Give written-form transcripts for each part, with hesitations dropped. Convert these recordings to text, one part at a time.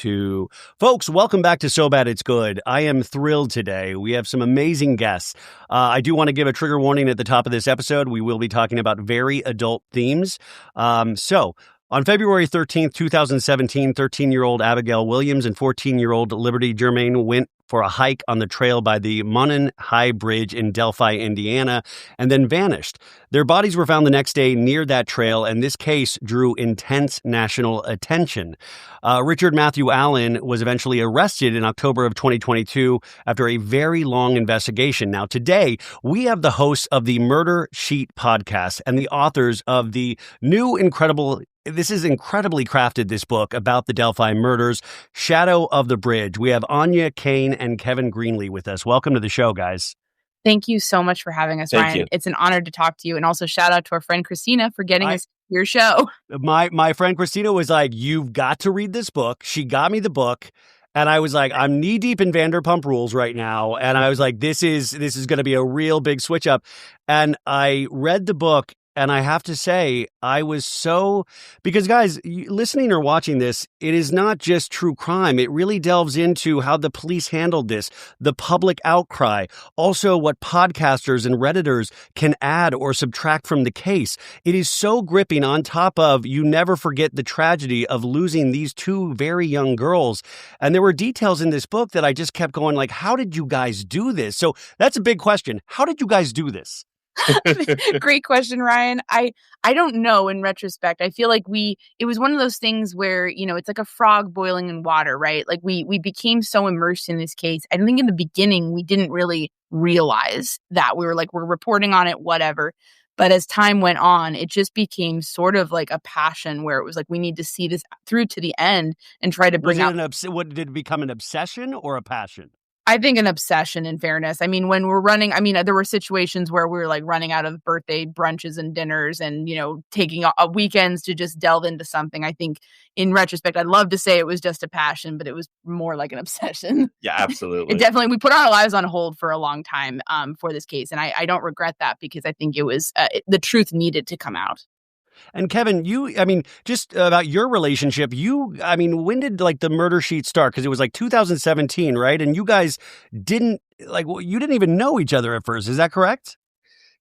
2. Folks, welcome back to So Bad It's Good. I am thrilled today. We have some amazing guests. I do want to give a trigger warning at the top of this episode. We will be talking about very adult themes. On February 13th, 2017, 13-year-old Abigail Williams and 14-year-old Liberty Germain went for a hike on the trail by the Monon High Bridge in Delphi, Indiana, and then vanished. Their bodies were found the next day near that trail, and this case drew intense national attention. Richard Matthew Allen was eventually arrested in October of 2022 after a very long investigation. Now, today, we have the hosts of the Murder Sheet podcast and the authors of the new This is incredibly crafted, this book about the Delphi murders, Shadow of the Bridge. We have Áine, Cain, and Kevin Greenlee with us. Welcome to the show, guys. Thank you so much for having us, Ryan. It's an honor to talk to you. And also shout out to our friend Christina for getting us your show. My friend Christina was like, you've got to read this book. She got me the book. And I was like, I'm knee deep in Vanderpump Rules right now. And I was like, this is going to be a real big switch up. And I read the book. And I have to say, because guys, listening or watching this, it is not just true crime. It really delves into how the police handled this, the public outcry, also what podcasters and Redditors can add or subtract from the case. It is so gripping, on top of you never forget the tragedy of losing these two very young girls. And there were details in this book that I just kept going like, how did you guys do this? So that's a big question. How did you guys do this? Great question, Ryan. I don't know in retrospect. I feel like it was one of those things where, it's like a frog boiling in water, right? Like we became so immersed in this case. I think in the beginning, we didn't really realize that. We were like, we're reporting on it, whatever. But as time went on, it just became sort of like a passion where it was like, we need to see this through to the end and try to bring out. Did it become an obsession or a passion? I think an obsession, in fairness. I mean, when we're running, there were situations where we were like running out of birthday brunches and dinners and, taking weekends to just delve into something. I think in retrospect, I'd love to say it was just a passion, but it was more like an obsession. Yeah, absolutely. We put our lives on hold for a long time for this case. And I don't regret that because I think it was the truth needed to come out. And Kevin, just about your relationship, when did the Murder Sheet start? Because it was 2017, right? And you guys didn't even know each other at first. Is that correct?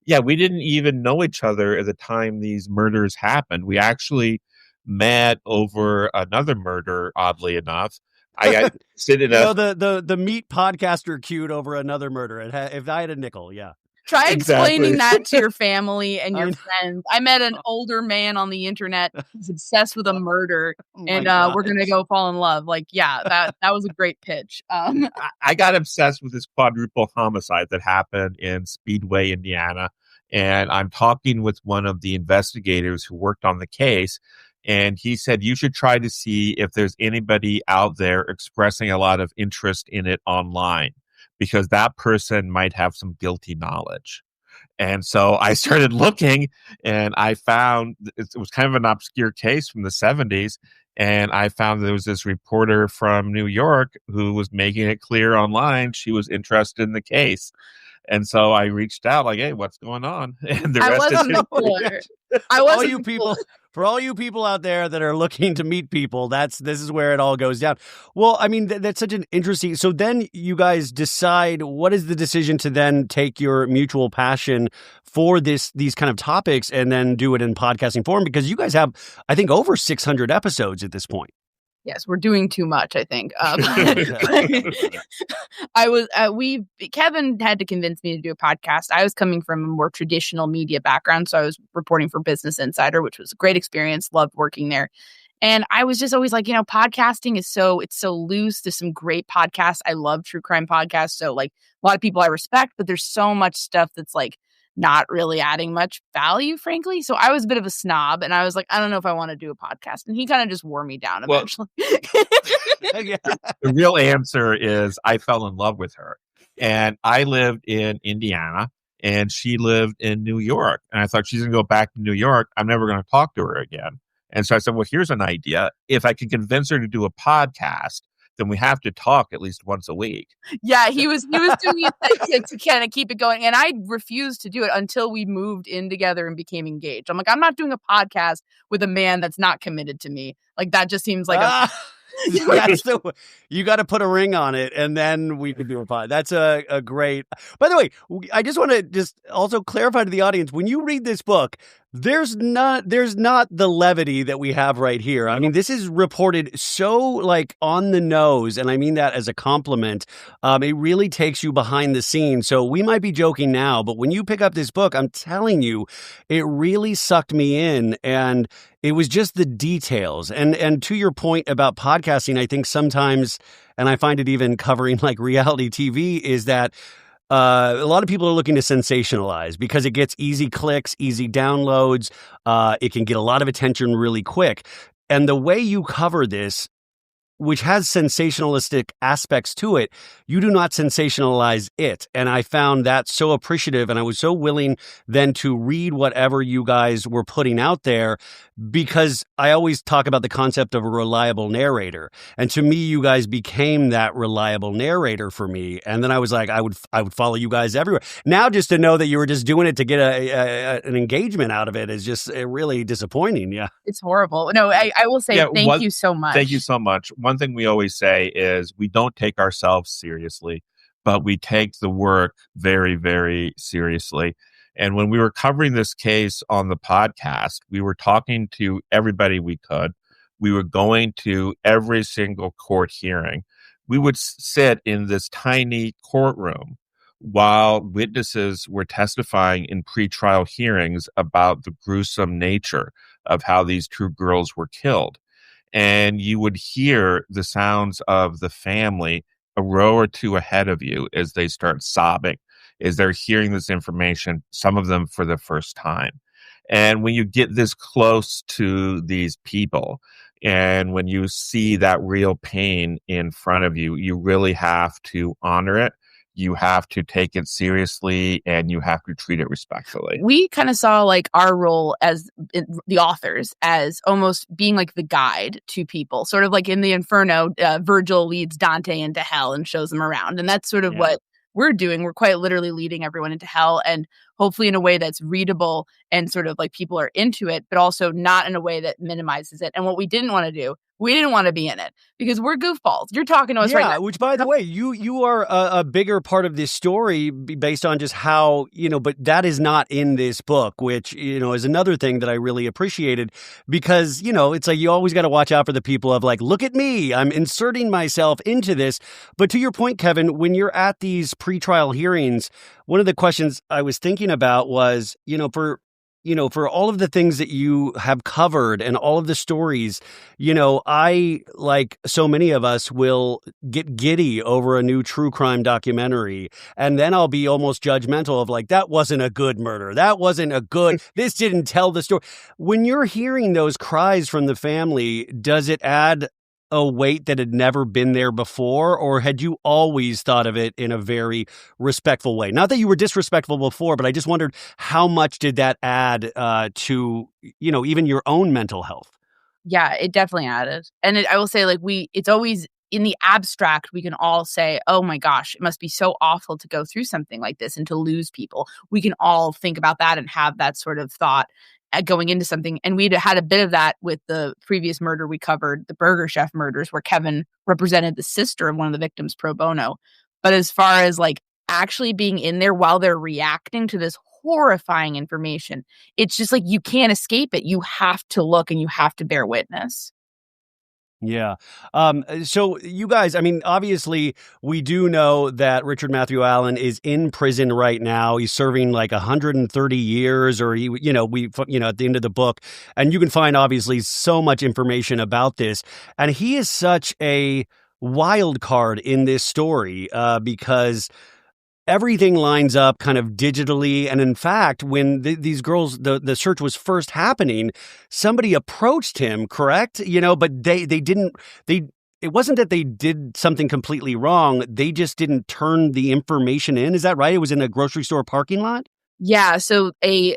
Yeah, we didn't even know each other at the time these murders happened. We actually met over another murder, oddly enough. I sit in the meat podcaster queued over another murder. If I had a nickel, yeah. Try explaining that to your family and your friends. I met an older man on the internet who's obsessed with a murder, and we're going to go fall in love. That was a great pitch. I got obsessed with this quadruple homicide that happened in Speedway, Indiana. And I'm talking with one of the investigators who worked on the case. And he said, you should try to see if there's anybody out there expressing a lot of interest in it online, because that person might have some guilty knowledge. And so I started looking, and I found it was kind of an obscure case from the 70s. And I found there was this reporter from New York who was making it clear online she was interested in the case. And so I reached out like, hey, what's going on? And the rest is history. For all you people out there that are looking to meet people, this is where it all goes down. Well, that's such an interesting. So then you guys decide, what is the decision to then take your mutual passion for these kind of topics and then do it in podcasting form? Because you guys have, I think, over 600 episodes at this point. Yes, we're doing too much, I think. Kevin had to convince me to do a podcast. I was coming from a more traditional media background, so I was reporting for Business Insider, which was a great experience. Loved working there. And I was just always like, podcasting is it's so loose. There's some great podcasts. I love true crime podcasts. So a lot of people I respect, but there's so much stuff that's not really adding much value, frankly. So I was a bit of a snob, and I was like, I don't know if I want to do a podcast. And he kind of just wore me down eventually. The real answer is I fell in love with her. And I lived in Indiana, and she lived in New York. And I thought, she's going to go back to New York. I'm never going to talk to her again. And so I said, well, here's an idea. If I can convince her to do a podcast, then we have to talk at least once a week. Yeah, he was doing it to kind of keep it going. And I refused to do it until we moved in together and became engaged. I'm like, I'm not doing a podcast with a man that's not committed to me. That just seems like That's you got to put a ring on it, and then we can do a pod. That's a great. By the way, I just want to just also clarify to the audience, when you read this book, there's not the levity that we have right here. I mean, this is reported so like on the nose, and I mean that as a compliment. It really takes you behind the scenes. So we might be joking now, but when you pick up this book, I'm telling you, it really sucked me in, and it was just the details. And to your point about podcasting, I think sometimes, and I find it even covering like reality TV, is that a lot of people are looking to sensationalize because it gets easy clicks, easy downloads. It can get a lot of attention really quick. And the way you cover this, which has sensationalistic aspects to it, you do not sensationalize it. And I found that so appreciative. And I was so willing then to read whatever you guys were putting out there, because I always talk about the concept of a reliable narrator. And to me, you guys became that reliable narrator for me. And then I was like, I would follow you guys everywhere. Now, just to know that you were just doing it to get an engagement out of it is just really disappointing. Yeah. It's horrible. No, I will say thank you so much. Thank you so much. One thing we always say is we don't take ourselves seriously, but we take the work very, very seriously. And when we were covering this case on the podcast, we were talking to everybody we could. We were going to every single court hearing. We would sit in this tiny courtroom while witnesses were testifying in pretrial hearings about the gruesome nature of how these two girls were killed. And you would hear the sounds of the family a row or two ahead of you as they start sobbing, as they're hearing this information, some of them for the first time. And when you get this close to these people, and when you see that real pain in front of you, you really have to honor it. You have to take it seriously, and you have to treat it respectfully. We kind of saw like our role as the authors as almost being like the guide to people, sort of like in the Inferno, Virgil leads Dante into hell and shows them around. And that's sort of what we're doing. We're quite literally leading everyone into hell, and hopefully in a way that's readable and sort of like people are into it, but also not in a way that minimizes it. And what we didn't want to do, we didn't want to be in it because we're goofballs. You're talking to us right now. Which, by the way, you are a bigger part of this story based on just how, but that is not in this book, which, is another thing that I really appreciated, because, it's like you always got to watch out for the people of like, look at me, I'm inserting myself into this. But to your point, Kevin, when you're at these pretrial hearings, one of the questions I was thinking about was, for all of the things that you have covered and all of the stories, I, like so many of us, will get giddy over a new true crime documentary. And then I'll be almost judgmental of like, that wasn't a good murder. That wasn't a good, this didn't tell the story. When you're hearing those cries from the family, does it add a weight that had never been there before, or had you always thought of it in a very respectful way? Not that you were disrespectful before, but I just wondered how much did that add to, even your own mental health? Yeah, it definitely added. And I will say, like, it's always in the abstract, we can all say, oh my gosh, it must be so awful to go through something like this and to lose people. We can all think about that and have that sort of thought going into something. And we'd had a bit of that with the previous murder we covered, the Burger Chef murders, where Kevin represented the sister of one of the victims pro bono. But as far as like actually being in there while they're reacting to this horrifying information, it's just like you can't escape it. You have to look and you have to bear witness. Yeah. So you guys, I mean, obviously we do know that Richard Matthew Allen is in prison right now. He's serving like 130 years, or at the end of the book, and you can find obviously so much information about this. And he is such a wild card in this story, because everything lines up kind of digitally. And in fact, when these girls, the search was first happening, somebody approached him, correct? But it wasn't that they did something completely wrong. They just didn't turn the information in. Is that right? It was in a grocery store parking lot? Yeah. So a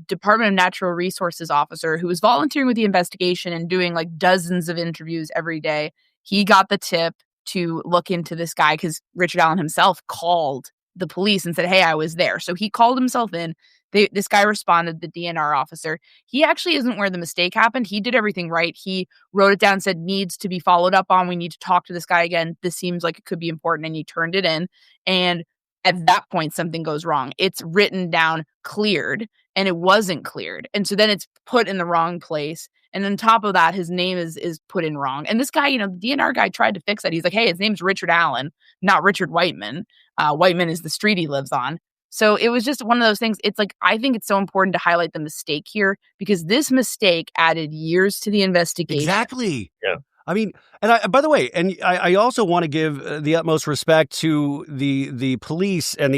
Department of Natural Resources officer who was volunteering with the investigation and doing like dozens of interviews every day, he got the tip to look into this guy because Richard Allen himself called the police and said, hey, I was there. So he called himself in. This guy responded, the DNR officer. He actually isn't where the mistake happened. He did everything right. He wrote it down, said needs to be followed up on. We need to talk to this guy again. This seems like it could be important. And he turned it in. And at that point, something goes wrong. It's written down cleared and it wasn't cleared. And so then it's put in the wrong place. And on top of that, his name is put in wrong. And this guy, the DNR guy tried to fix that. He's like, hey, his name's Richard Allen, not Richard Whiteman. Whiteman is the street he lives on. So it was just one of those things. It's like, I think it's so important to highlight the mistake here because this mistake added years to the investigation. Exactly. Yeah. I mean, and by the way, and I also want to give the utmost respect to the police and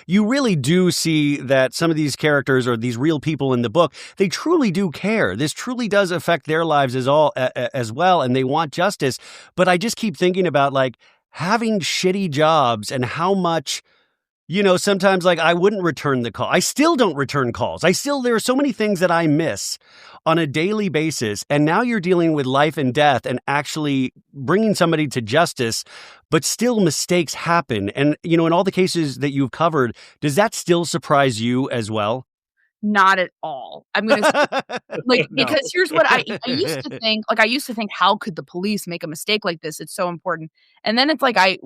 you really do see that some of these characters or these real people in the book, they truly do care. This truly does affect their lives as well, and they want justice. But I just keep thinking about having shitty jobs and how much. Sometimes I wouldn't return the call. I still don't return calls. There are so many things that I miss on a daily basis. And now you're dealing with life and death and actually bringing somebody to justice, but still mistakes happen. And, in all the cases that you've covered, does that still surprise you as well? Not at all. I'm going to because here's what I used to think. I used to think, how could the police make a mistake like this? It's so important. And then it's I,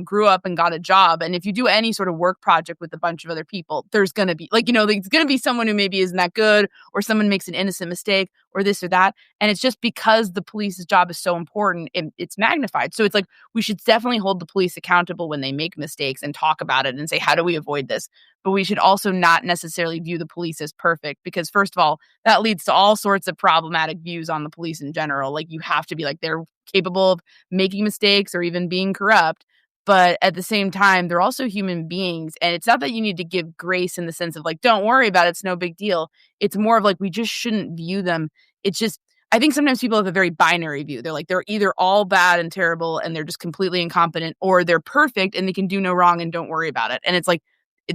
grew up and got a job. And if you do any sort of work project with a bunch of other people, there's going to be there's going to be someone who maybe isn't that good or someone makes an innocent mistake or this or that. And it's just because the police's job is so important, it's magnified. So it's we should definitely hold the police accountable when they make mistakes and talk about it and say, how do we avoid this? But we should also not necessarily view the police as perfect because, first of all, that leads to all sorts of problematic views on the police in general. You have to be they're capable of making mistakes or even being corrupt. But at the same time, they're also human beings. And it's not that you need to give grace in the sense of don't worry about it. It's no big deal. It's more of we just shouldn't view them. It's just, I think sometimes people have a very binary view. They're they're either all bad and terrible and they're just completely incompetent, or they're perfect and they can do no wrong and don't worry about it. And it's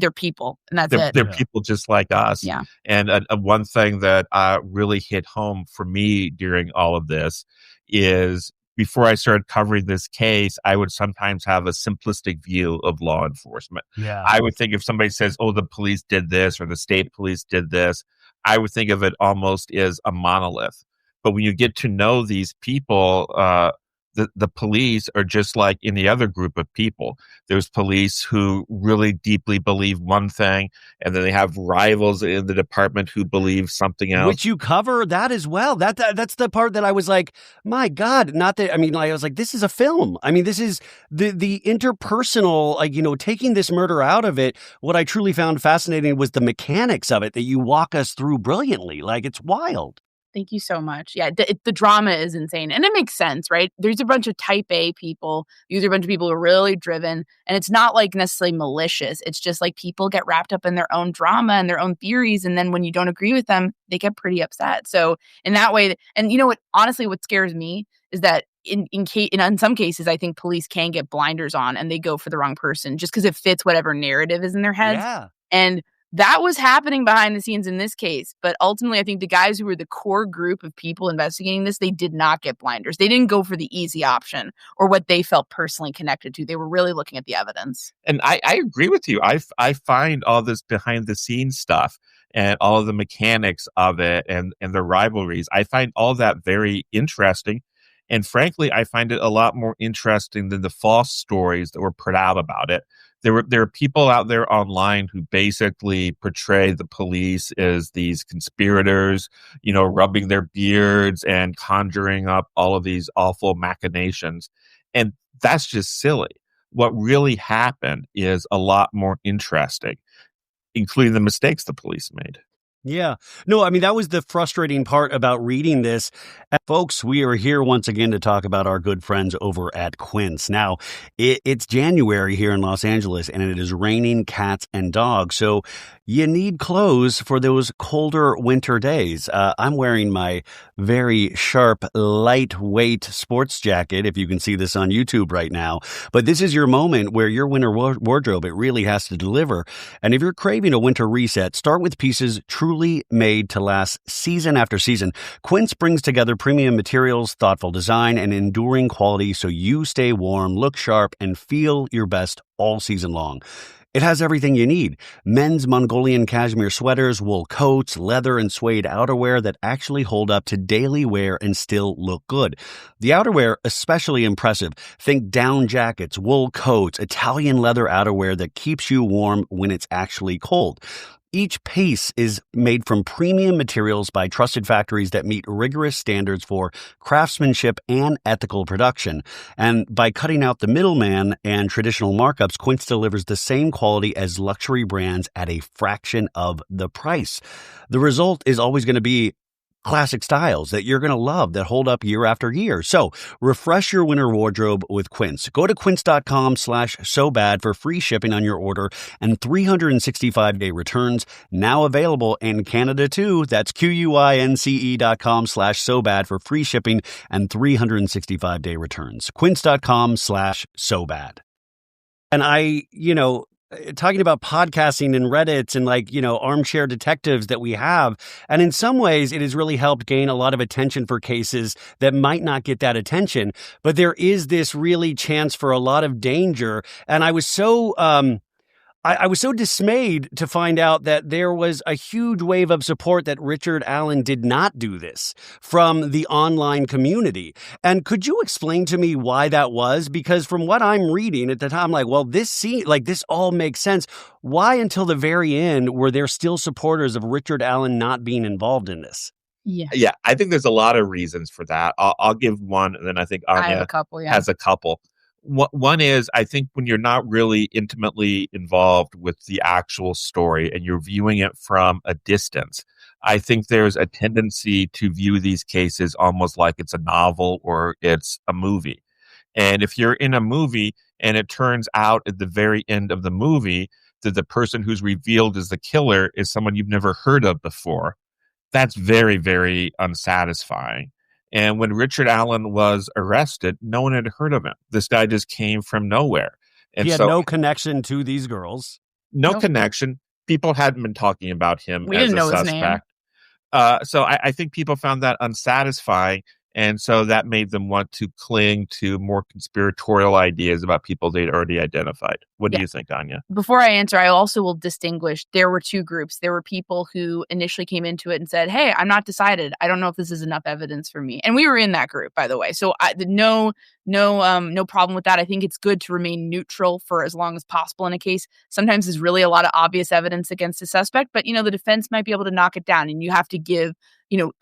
they're people, and that's it. They're people just like us. Yeah. And one thing that really hit home for me during all of this is before I started covering this case, I would sometimes have a simplistic view of law enforcement. Yeah. I would think if somebody says, oh, the police did this or the state police did this, I would think of it almost as a monolith. But when you get to know these people, the police are just like any other group of people. There's police who really deeply believe one thing, and then they have rivals in the department who believe something else. Which you cover that as well. That's the part that I was my God, not that, I was this is a film. This is the interpersonal, taking this murder out of it. What I truly found fascinating was the mechanics of it that you walk us through brilliantly. It's wild. Thank you so much. Yeah, the drama is insane. And it makes sense, right? There's a bunch of type A people. These are a bunch of people who are really driven. And it's not necessarily malicious. It's just people get wrapped up in their own drama and their own theories. And then when you don't agree with them, they get pretty upset. So in that way, and honestly, what scares me is that in some cases, I think police can get blinders on and they go for the wrong person just because it fits whatever narrative is in their heads. Yeah. And that was happening behind the scenes in this case. But ultimately, I think the guys who were the core group of people investigating this, they did not get blinders. They didn't go for the easy option or what they felt personally connected to. They were really looking at the evidence. And I agree with you. I find all this behind the scenes stuff and all of the mechanics of it and the rivalries, I find all that very interesting. And frankly, I find it a lot more interesting than the false stories that were put out about it. There are people out there online who basically portray the police as these conspirators, rubbing their beards and conjuring up all of these awful machinations. And that's just silly. What really happened is a lot more interesting, including the mistakes the police made. Yeah. No, that was the frustrating part about reading this. Folks, we are here once again to talk about our good friends over at Quince. Now, it's January here in Los Angeles, and it is raining cats and dogs, so you need clothes for those colder winter days. I'm wearing my very sharp, lightweight sports jacket, if you can see this on YouTube right now. But this is your moment where your winter wardrobe, it really has to deliver. And if you're craving a winter reset, start with pieces truly made to last season after season. Quince brings together premium materials, thoughtful design, and enduring quality so you stay warm, look sharp, and feel your best all season long. It has everything you need. Men's Mongolian cashmere sweaters, wool coats, leather and suede outerwear that actually hold up to daily wear and still look good. The outerwear, especially impressive. Think down jackets, wool coats, Italian leather outerwear that keeps you warm when it's actually cold. Each piece is made from premium materials by trusted factories that meet rigorous standards for craftsmanship and ethical production. And by cutting out the middleman and traditional markups, Quince delivers the same quality as luxury brands at a fraction of the price. The result is always going to be classic styles that you're going to love that hold up year after year. So refresh your winter wardrobe with Quince. Go to quince.com/sobad for free shipping on your order and 365-day returns. Now available in Canada too. That's QUINCE.com/sobad for free shipping and 365-day returns. Quince.com/sobad. And talking about podcasting and Reddits and armchair detectives that we have. And in some ways, it has really helped gain a lot of attention for cases that might not get that attention. But there is this really chance for a lot of danger. And I was so I was so dismayed to find out that there was a huge wave of support that Richard Allen did not do this from the online community. And could you explain to me why that was? Because from what I'm reading at the time, this all makes sense. Why until the very end were there still supporters of Richard Allen not being involved in this? Yeah, I think there's a lot of reasons for that. I'll give one, and then I think I have Áine a couple, yeah. has a couple. One is, I think when you're not really intimately involved with the actual story and you're viewing it from a distance, I think there's a tendency to view these cases almost like it's a novel or it's a movie. And if you're in a movie and it turns out at the very end of the movie that the person who's revealed as the killer is someone you've never heard of before, that's very, very unsatisfying. And when Richard Allen was arrested, no one had heard of him. This guy just came from nowhere. And he had no connection to these girls. No connection. People hadn't been talking about him We as didn't a know his suspect. So I think people found that unsatisfying. And so that made them want to cling to more conspiratorial ideas about people they'd already identified. What do you think, Áine? Before I answer, I also will distinguish. There were two groups. There were people who initially came into it and said, hey, I'm not decided. I don't know if this is enough evidence for me. And we were in that group, by the way. So no problem with that. I think it's good to remain neutral for as long as possible in a case. Sometimes there's really a lot of obvious evidence against a suspect, but, the defense might be able to knock it down, and you have to give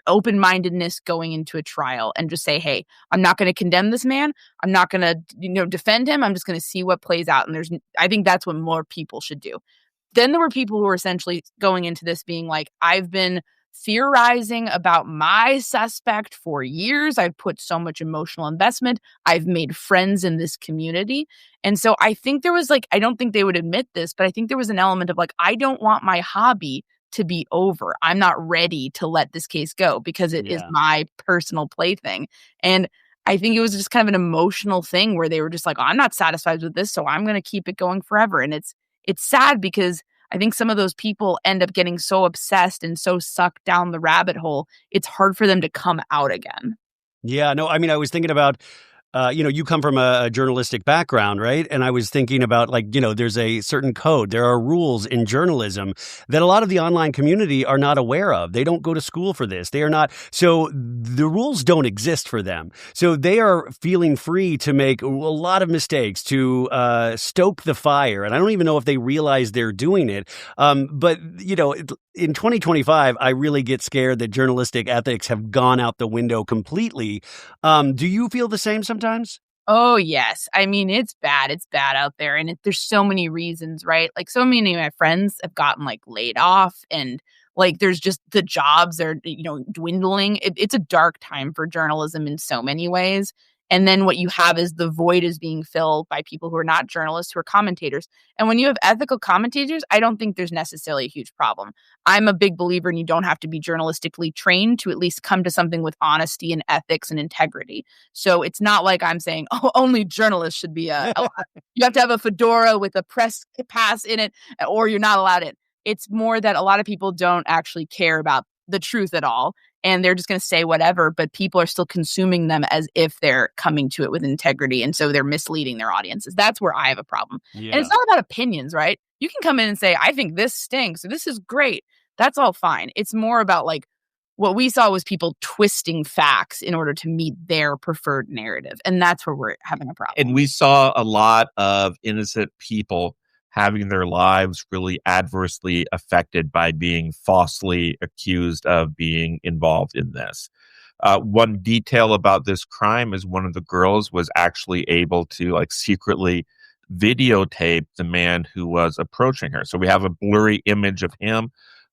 open-mindedness going into a trial and just say, hey, I'm not going to condemn this man. I'm not going to, defend him. I'm just going to see what plays out. And I think that's what more people should do. Then there were people who were essentially going into this being like, I've been theorizing about my suspect for years. I've put so much emotional investment. I've made friends in this community. And so I think there was I don't think they would admit this, but I think there was an element of I don't want my hobby to be over. I'm not ready to let this case go because it is my personal plaything. And I think it was just kind of an emotional thing where they were just I'm not satisfied with this, so I'm going to keep it going forever. And it's sad because I think some of those people end up getting so obsessed and so sucked down the rabbit hole, it's hard for them to come out again. Yeah, no, I mean, I was thinking about you come from a journalistic background, right? And I was thinking about there's a certain code. There are rules in journalism that a lot of the online community are not aware of. They don't go to school for this. They are not. So the rules don't exist for them. So they are feeling free to make a lot of mistakes, to stoke the fire. And I don't even know if they realize they're doing it. But in 2025, I really get scared that journalistic ethics have gone out the window completely. Do you feel the same sometimes? Oh, yes. I mean, it's bad. It's bad out there. And there's so many reasons, right? So many of my friends have gotten laid off, and there's just the jobs are, dwindling. It's a dark time for journalism in so many ways. And then what you have is the void is being filled by people who are not journalists, who are commentators. And when you have ethical commentators, I don't think there's necessarily a huge problem. I'm a big believer in you don't have to be journalistically trained to at least come to something with honesty and ethics and integrity. So it's not like I'm saying, oh, only journalists should be you have to have a fedora with a press pass in it, or you're not allowed in. It's more that a lot of people don't actually care about the truth at all. And they're just going to say whatever, but people are still consuming them as if they're coming to it with integrity. And so they're misleading their audiences. That's where I have a problem. Yeah. And it's not about opinions, right? You can come in and say, I think this stinks, or this is great. That's all fine. It's more about like what we saw was people twisting facts in order to meet their preferred narrative. And that's where we're having a problem. And we saw a lot of innocent people having their lives really adversely affected by being falsely accused of being involved in this. One detail about this crime is one of the girls was actually able to like secretly videotape the man who was approaching her. So we have a blurry image of him.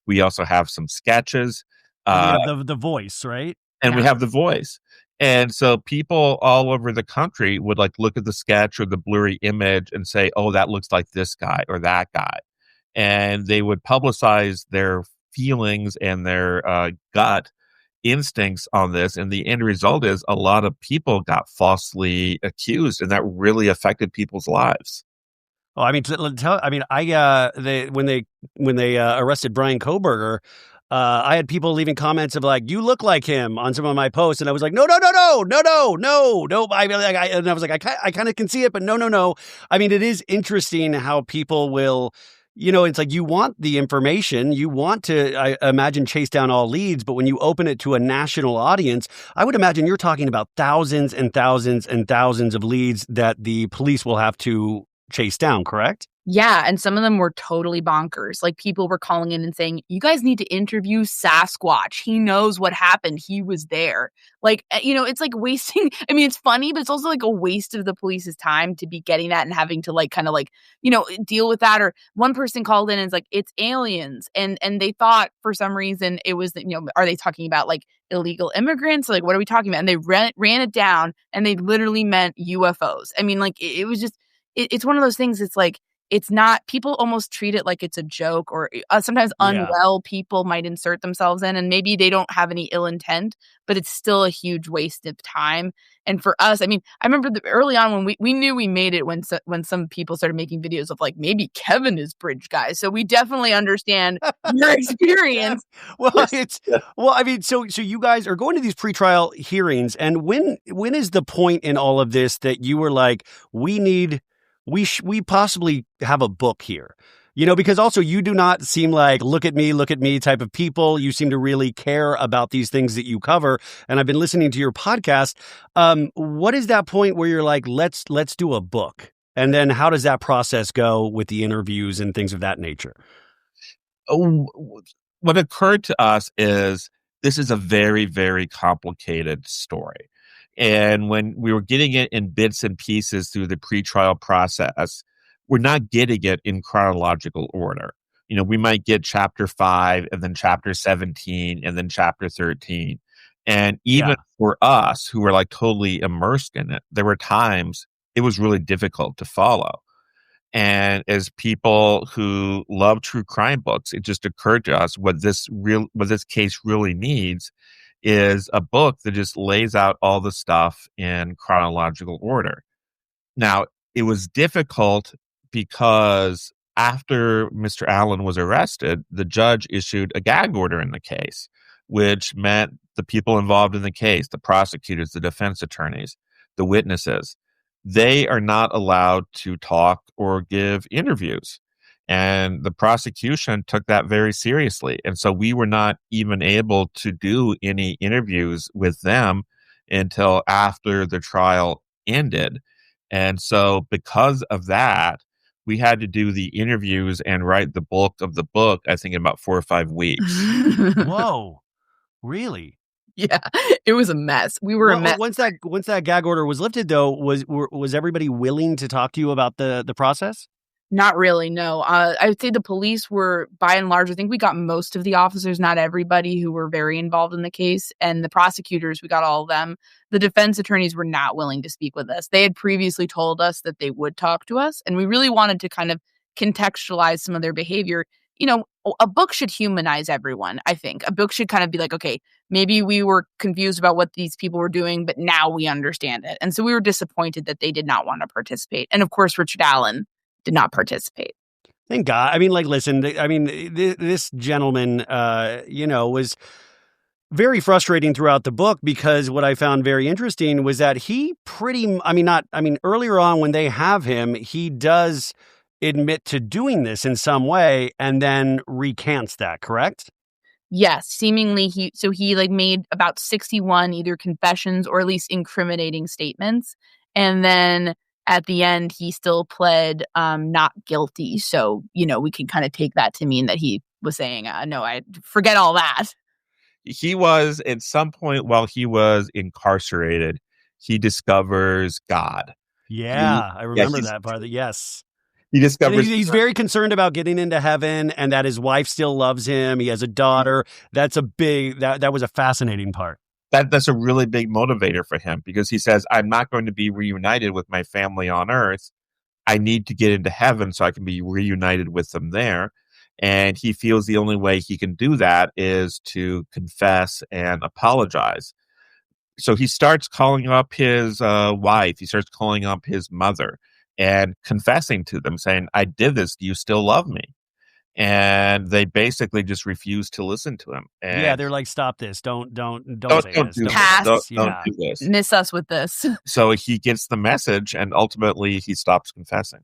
We also have some sketches. We have the voice, right? And we have the voice. And so people all over the country would like look at the sketch or the blurry image and say, oh, that looks like this guy or that guy. And they would publicize their feelings and their gut instincts on this. And the end result is a lot of people got falsely accused, and that really affected people's lives. Oh, I mean, when they arrested Brian Koberger, I had people leaving comments of like, "You look like him" on some of my posts, and I was like, "No." And I was like, I kind of can see it, but no. I mean, it is interesting how people will, it's like you want the information, you want to, I imagine, chase down all leads, but when you open it to a national audience, I would imagine you're talking about thousands and thousands and thousands of leads that the police will have to chase down, correct? Yeah, and some of them were totally bonkers. Like people were calling in and saying, you guys need to interview Sasquatch. He knows what happened. He was there. Like, it's like wasting. I mean, it's funny, but it's also like a waste of the police's time to be getting that and having to like kind of like, deal with that. Or one person called in and is like, it's aliens. And they thought for some reason it was, are they talking about like illegal immigrants? Like, what are we talking about? And they ran it down and they literally meant UFOs. I mean, like it was just, it's one of those things. It's like, it's not, people almost treat it like it's a joke, or sometimes unwell people might insert themselves in, and maybe they don't have any ill intent, but it's still a huge waste of time. And for us, I mean, I remember early on when we knew we made it when some people started making videos of like, maybe Kevin is bridge guy. So we definitely understand your experience. So you guys are going to these pretrial hearings, and when is the point in all of this that you were like, we possibly have a book here, because also you do not seem like look at me type of people. You seem to really care about these things that you cover. And I've been listening to your podcast. What is that point where you're like, let's do a book? And then how does that process go with the interviews and things of that nature? What occurred to us is this is a very, very complicated story. And when we were getting it in bits and pieces through the pretrial process, we're not getting it in chronological order. We might get chapter 5 and then chapter 17 and then chapter 13. And even for us who were like totally immersed in it, there were times it was really difficult to follow. And as people who love true crime books, it just occurred to us what this case really needs is a book that just lays out all the stuff in chronological order. Now, it was difficult because after Mr. Allen was arrested, the judge issued a gag order in the case, which meant the people involved in the case, the prosecutors, the defense attorneys, the witnesses, they are not allowed to talk or give interviews. And the prosecution took that very seriously. And so we were not even able to do any interviews with them until after the trial ended. And so because of that, we had to do the interviews and write the bulk of the book, I think, in about 4 or 5 weeks. Whoa, really? Yeah, it was a mess. We were a mess. Once that gag order was lifted, though, was everybody willing to talk to you about the process? Not really, no. I would say the police were, by and large, I think we got most of the officers, not everybody, who were very involved in the case. And the prosecutors, we got all of them. The defense attorneys were not willing to speak with us. They had previously told us that they would talk to us. And we really wanted to kind of contextualize some of their behavior. A book should humanize everyone, I think. A book should kind of be like, okay, maybe we were confused about what these people were doing, but now we understand it. And so we were disappointed that they did not want to participate. And of course, Richard Allen did not participate. Thank God. I mean, like, listen, this gentleman, was very frustrating throughout the book, because what I found very interesting was that earlier on when they have him, he does admit to doing this in some way and then recants that, correct? Yes, seemingly he like made about 61 either confessions or at least incriminating statements. And then at the end he still pled not guilty. So, we can kind of take that to mean that he was saying, no, I forget all that. He was, at some point while he was incarcerated, he discovers God. Yeah, I remember that part. Yes. He discovers he's very concerned about getting into heaven and that his wife still loves him. He has a daughter. That's a big, that was a fascinating part. That's a really big motivator for him, because he says, I'm not going to be reunited with my family on earth. I need to get into heaven so I can be reunited with them there. And he feels the only way he can do that is to confess and apologize. So he starts calling up his wife. He starts calling up his mother and confessing to them, saying, I did this. Do you still love me? And they basically just refuse to listen to him. And yeah, they're like, stop this. Don't say this. Don't do this. Miss us with this. So he gets the message, and ultimately he stops confessing.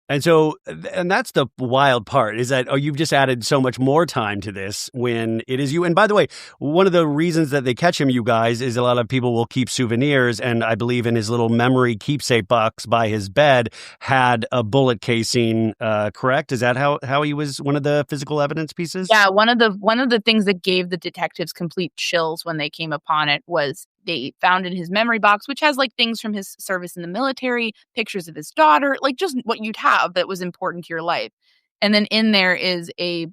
And so, and that's the wild part, is that, you've just added so much more time to this when it is you. And by the way, one of the reasons that they catch him, you guys, is a lot of people will keep souvenirs. And I believe in his little memory keepsake box by his bed had a bullet casing, correct? Is that how he was one of the physical evidence pieces? Yeah, one of the things that gave the detectives complete chills when they came upon it was they found in his memory box, which has like things from his service in the military, pictures of his daughter, like just what you'd have that was important to your life. And then in there is a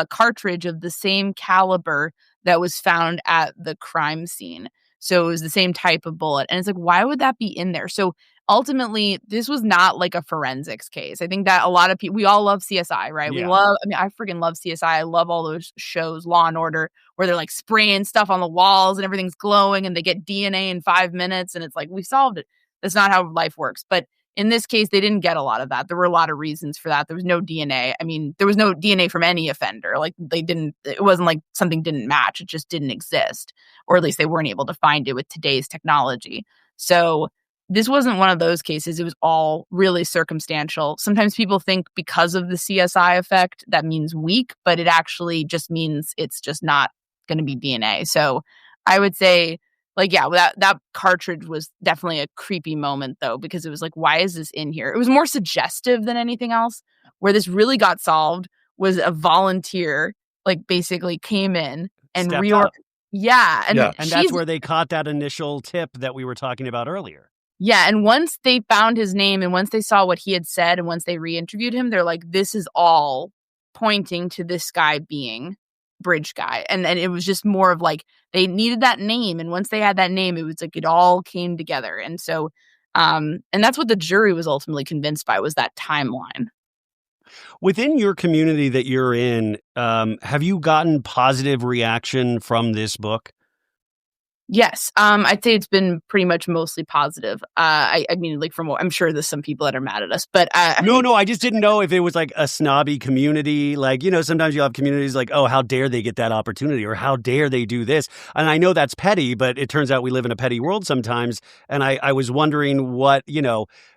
cartridge of the same caliber that was found at the crime scene. So it was the same type of bullet. And it's like, why would that be in there? So ultimately, this was not like a forensics case. I think that a lot of people, we all love CSI, right? Yeah. I freaking love CSI. I love all those shows, Law and Order, where they're like spraying stuff on the walls and everything's glowing and they get DNA in 5 minutes. And it's like, we solved it. That's not how life works. But in this case, they didn't get a lot of that. There were a lot of reasons for that. There was no DNA. I mean, there was no DNA from any offender. Like it wasn't like something didn't match. It just didn't exist. Or at least they weren't able to find it with today's technology. So this wasn't one of those cases. It was all really circumstantial. Sometimes people think because of the CSI effect, that means weak, but it actually just means it's just not going to be DNA. So I would say, like, yeah, that cartridge was definitely a creepy moment, though, because it was like, why is this in here? It was more suggestive than anything else. Where this really got solved was a volunteer, like, basically came in and Yeah. And and that's where they caught that initial tip that we were talking about earlier. Yeah, and once they found his name and once they saw what he had said and once they re-interviewed him, they're like, this is all pointing to this guy being Bridge Guy. And it was just more of like, they needed that name. And once they had that name, it was like it all came together. And so, and that's what the jury was ultimately convinced by, was that timeline. Within your community that you're in, have you gotten positive reaction from this book? Yes. I'd say it's been pretty much mostly positive. I mean, like, from what I'm sure there's some people that are mad at us, but no, I just didn't know if it was like a snobby community. Like, sometimes you'll have communities like, oh, how dare they get that opportunity, or how dare they do this? And I know that's petty, but it turns out we live in a petty world sometimes. And I was wondering what,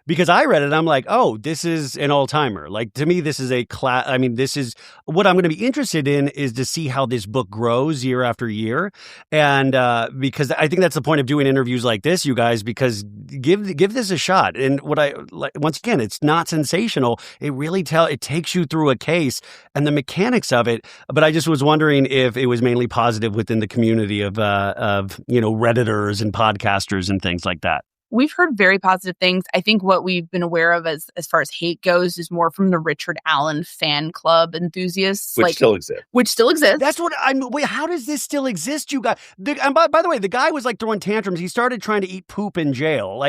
because I read it, I'm like, oh, this is an all-timer. Like, to me, this is this is what I'm going to be interested in, is to see how this book grows year after year. And because I think that's the point of doing interviews like this, you guys, because give this a shot. And once again, it's not sensational. It really it takes you through a case and the mechanics of it. But I just was wondering if it was mainly positive within the community of Redditors and podcasters and things like that. We've heard very positive things. I think what we've been aware of as far as hate goes is more from the Richard Allen fan club enthusiasts. Which still exists. That's what wait, how does this still exist, you guys? And by the way, the guy was like throwing tantrums. He started trying to eat poop in jail.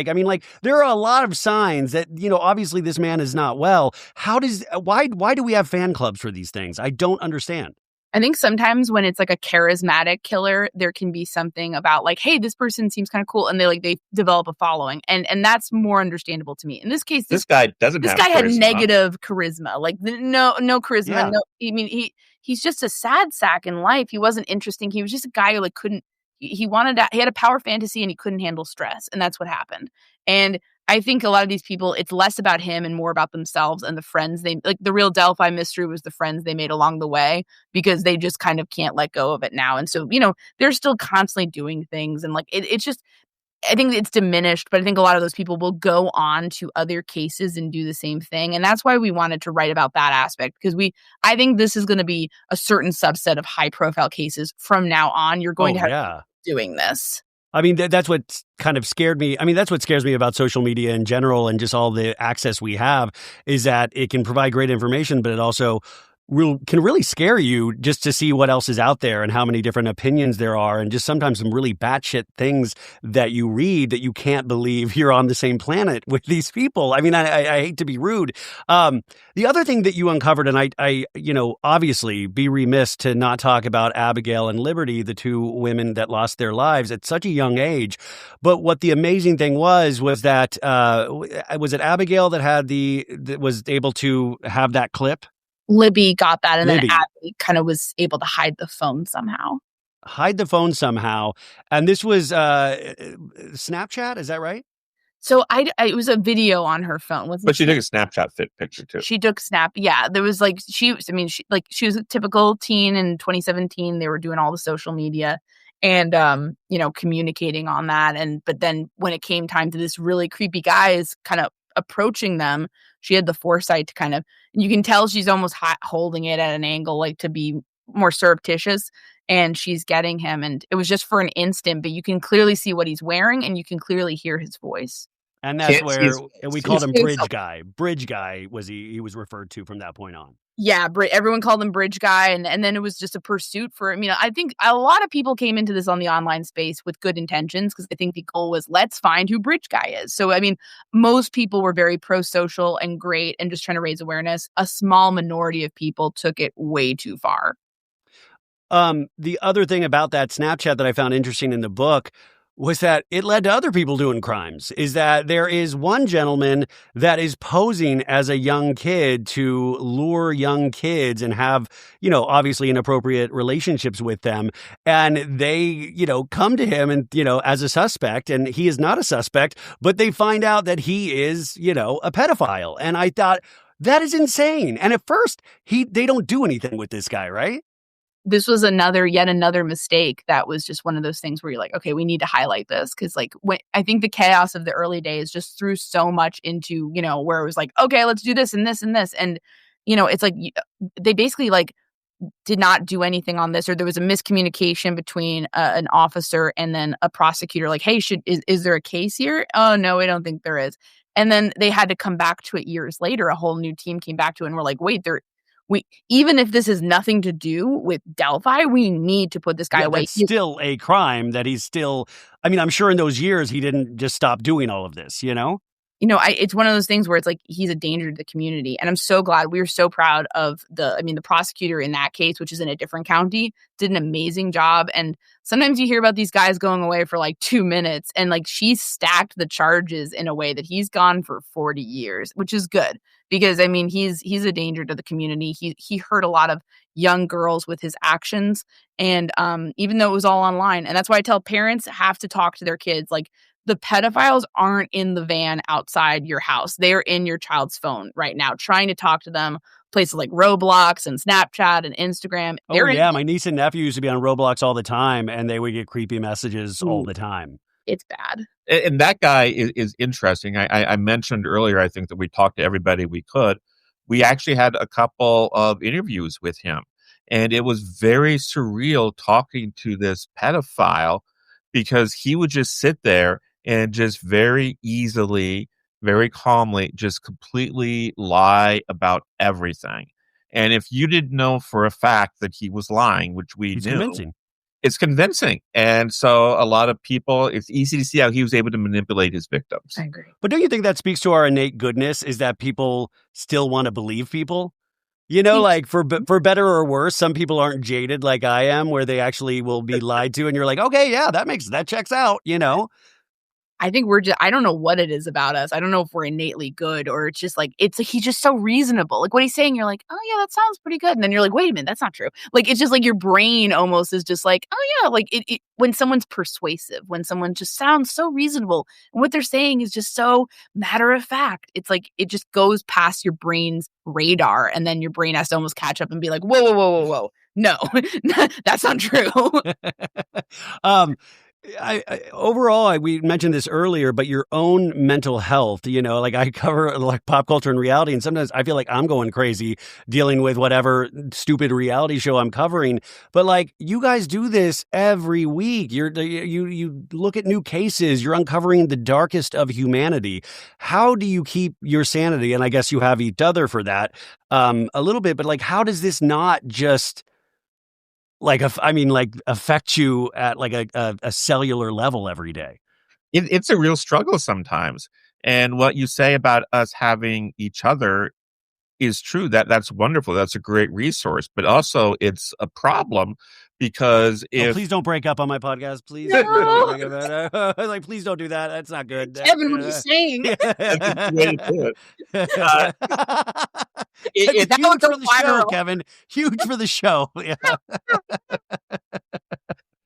There are a lot of signs that, obviously this man is not well. Why do we have fan clubs for these things? I don't understand. I think sometimes when it's like a charismatic killer, there can be something about like, hey, this person seems kind of cool, and they develop a following, and that's more understandable to me. In this case, This guy doesn't this have guy had charisma. negative charisma, like no charisma. Yeah. No, I mean he's just a sad sack in life. He wasn't interesting. He was just a guy who like couldn't. He had a power fantasy and he couldn't handle stress, and that's what happened. And I think a lot of these people, it's less about him and more about themselves and the friends they like. The real Delphi mystery was the friends they made along the way, because they just kind of can't let go of it now. And so, they're still constantly doing things, and like it's just, I think it's diminished, but I think a lot of those people will go on to other cases and do the same thing. And that's why we wanted to write about that aspect, because I think this is going to be a certain subset of high profile cases from now on. You're going to have people doing this. I mean, that's what kind of scared me. I mean, that's what scares me about social media in general and just all the access we have, is that it can provide great information, but it also can really scare you just to see what else is out there and how many different opinions there are, and just sometimes some really batshit things that you read that you can't believe you're on the same planet with these people. I mean, I hate to be rude. The other thing that you uncovered, and I obviously be remiss to not talk about Abigail and Liberty, the two women that lost their lives at such a young age. But what the amazing thing was that was it Abigail that was able to have that clip? Libby got that, and then Abby kind of was able to hide the phone somehow. And this was Snapchat, is that right? So it was a video on her phone. But she took a Snapchat fit picture too. She took Snap. Yeah, there was like, she was a typical teen in 2017. They were doing all the social media and, communicating on that. But then when it came time to this really creepy guy is kind of approaching them, she had the foresight to kind of, you can tell she's almost holding it at an angle, like to be more surreptitious, and she's getting him. And it was just for an instant, but you can clearly see what he's wearing and you can clearly hear his voice. And that's where we called him Bridge Guy. Bridge Guy he was referred to from that point on. Yeah, everyone called him Bridge Guy, and then it was just a pursuit for him. I think a lot of people came into this on the online space with good intentions, because I think the goal was, let's find who Bridge Guy is. So, I mean, most people were very pro-social and great and just trying to raise awareness. A small minority of people took it way too far. The other thing about that Snapchat that I found interesting in the book was that it led to other people doing crimes. Is that there is one gentleman that is posing as a young kid to lure young kids and have, obviously inappropriate relationships with them. And they, come to him and, as a suspect, and he is not a suspect, but they find out that he is, a pedophile. And I thought, that is insane. And at first they don't do anything with this guy, right? This was yet another mistake that was just one of those things where you're like, okay, we need to highlight this, because I think the chaos of the early days just threw so much into, where it was like, okay, let's do this and this and this. And, it's like they basically did not do anything on this, or there was a miscommunication between an officer and then a prosecutor. Like, hey, is there a case here? Oh, no, I don't think there is. And then they had to come back to it years later. A whole new team came back to it and we're like, wait, even if this has nothing to do with Delphi, we need to put this guy away. It's still a crime that he's still, I'm sure in those years he didn't just stop doing all of this, it's one of those things where it's like, he's a danger to the community. And I'm so glad, we were so proud of the prosecutor in that case, which is in a different county, did an amazing job. And sometimes you hear about these guys going away for 2 minutes, and she stacked the charges in a way that he's gone for 40 years, which is good. Because he's a danger to the community. He hurt a lot of young girls with his actions, and even though it was all online, and that's why I tell parents have to talk to their kids. The pedophiles aren't in the van outside your house; they are in your child's phone right now, trying to talk to them. Places like Roblox and Snapchat and Instagram. My niece and nephew used to be on Roblox all the time, and they would get creepy messages all the time. It's bad. And that guy is interesting. I mentioned earlier, I think, that we talked to everybody we could. We actually had a couple of interviews with him. And it was very surreal talking to this pedophile, because he would just sit there and just very easily, very calmly, just completely lie about everything. And if you didn't know for a fact that he was lying, which He's knew, convincing. It's convincing. And so a lot of people, it's easy to see how he was able to manipulate his victims. I agree. But don't you think that speaks to our innate goodness, is that people still want to believe people? You know, like for better or worse, some people aren't jaded like I am, where they actually will be lied to, and you're like, okay, yeah, that checks out. You know, I think we're just, I don't know what it is about us. I don't know if we're innately good or it's just like, it's like, he's just so reasonable. Like what he's saying, you're like, oh yeah, that sounds pretty good. And then you're like, wait a minute, that's not true. Like, it's just like your brain almost is just like, oh yeah, like when someone's persuasive, when someone just sounds so reasonable and what they're saying is just so matter of fact, it's like, it just goes past your brain's radar. And then your brain has to almost catch up and be like, whoa, whoa, whoa, whoa, whoa. No, that's not true. um, overall, we mentioned this earlier, but your own mental health, you know, like I cover like pop culture and reality, and sometimes I feel like I'm going crazy dealing with whatever stupid reality show I'm covering. But like you guys do this every week. You look at new cases. You're uncovering the darkest of humanity. How do you keep your sanity? And I guess you have each other for that a little bit. But like, how does this not just like, affect you at like a cellular level every day? It's a real struggle sometimes. And what you say about us having each other is true. That's wonderful. That's a great resource. But also, it's a problem because if please don't break up on my podcast, please. No. Don't break up. Like, please don't do that. That's not good. Kevin, what are you saying? that's the way to do it. It's that huge would go for the show, viral. Kevin. Huge for the show. Yeah.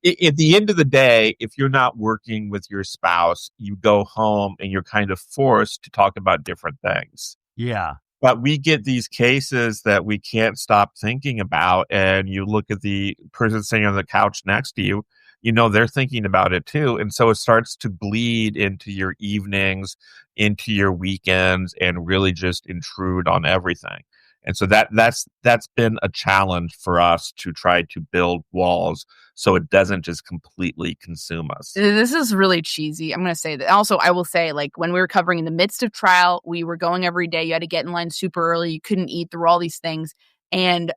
At the end of the day, if you're not working with your spouse, you go home and you're kind of forced to talk about different things. Yeah. But we get these cases that we can't stop thinking about, and you look at the person sitting on the couch next to you, you know, they're thinking about it too. And so it starts to bleed into your evenings, into your weekends, and really just intrude on everything. And so that's been a challenge for us to try to build walls so it doesn't just completely consume us. This is really cheesy. I'm going to say that. Also, I will say, like, when we were covering in the midst of trial, we were going every day. You had to get in line super early. You couldn't eat. There were all these things. And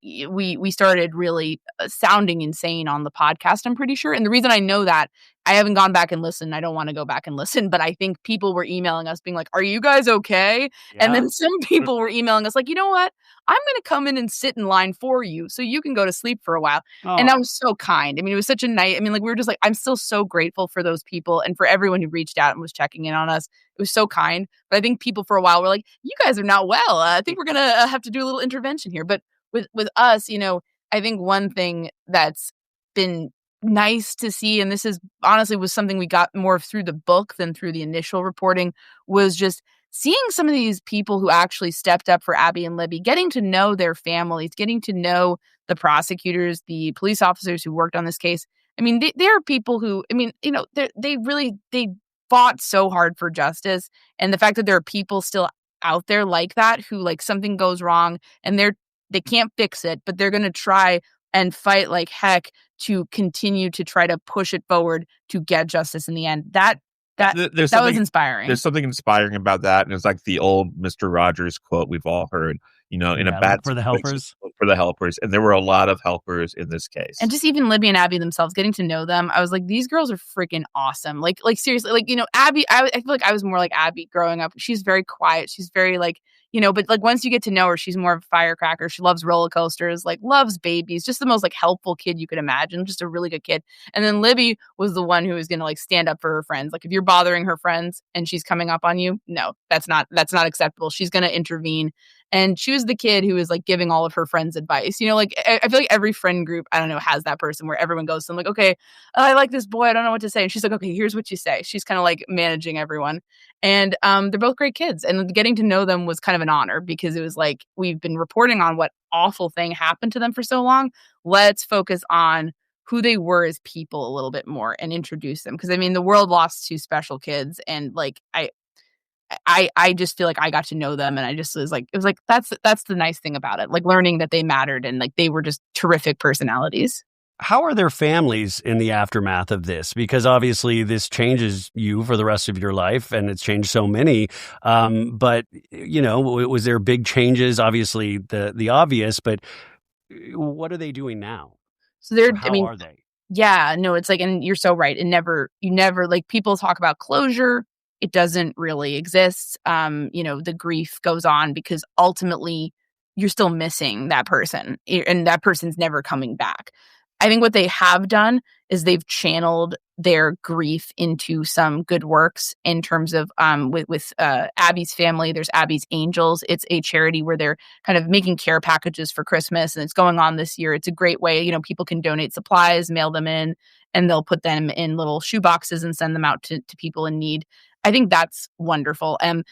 we started really sounding insane on the podcast, I'm pretty sure. And the reason I know that, I haven't gone back and listened. I don't want to go back and listen, but I think people were emailing us being like, are you guys okay? Yeah. And then some people were emailing us like, you know what? I'm going to come in and sit in line for you so you can go to sleep for a while. Oh. And that was so kind. I mean, it was such a night. I mean, like, we were just like, I'm still so grateful for those people and for everyone who reached out and was checking in on us. It was so kind. But I think people for a while were like, you guys are not well. I think we're going to have to do a little intervention here. But with us, you know, I think one thing that's been nice to see, and this is honestly was something we got more through the book than through the initial reporting, was just seeing some of these people who actually stepped up for Abby and Libby, getting to know their families, getting to know the prosecutors, the police officers who worked on this case. I mean, they are people who, I mean, you know, they fought so hard for justice. And the fact that there are people still out there like that who, like, something goes wrong and they can't fix it, but they're going to try and fight like heck to continue to try to push it forward to get justice in the end. That was inspiring. There's something inspiring about that. And it's like the old Mr. Rogers quote we've all heard, you know, in a bad for the helpers. For the helpers. And there were a lot of helpers in this case. And just even Libby and Abby themselves, getting to know them, I was like, these girls are freaking awesome. Like seriously, like, you know, Abby, I feel like I was more like Abby growing up. She's very quiet. She's very like, you know, but like once you get to know her, she's more of a firecracker. She loves roller coasters, like loves babies, just the most like helpful kid you could imagine, just a really good kid. And then Libby was the one who was going to like stand up for her friends. Like if you're bothering her friends and she's coming up on you, no, that's not acceptable. She's going to intervene. And she was the kid who was like giving all of her friends advice. You know, like I feel like every friend group, I don't know, has that person where everyone goes to them like, okay, I like this boy. I don't know what to say. And she's like, okay, here's what you say. She's kind of like managing everyone. And they're both great kids. And getting to know them was kind of an honor because it was like, we've been reporting on what awful thing happened to them for so long. Let's focus on who they were as people a little bit more and introduce them. Because I mean, the world lost two special kids. And like, I just feel like I got to know them and I just was like, it was like, that's the nice thing about it. Like learning that they mattered and like they were just terrific personalities. How are their families in the aftermath of this? Because obviously this changes you for the rest of your life and it's changed so many. But, you know, was there big changes? Obviously the obvious, but what are they doing now? So how are they? Yeah, no, it's like, and you're so right. You never like people talk about closure. It doesn't really exist. You know, the grief goes on because ultimately you're still missing that person, and that person's never coming back. I think what they have done is they've channeled their grief into some good works in terms of with Abby's family. There's Abby's Angels. It's a charity where they're kind of making care packages for Christmas, and it's going on this year. It's a great way, people can donate supplies, mail them in, and they'll put them in little shoe boxes and send them out to people in need. I think that's wonderful. And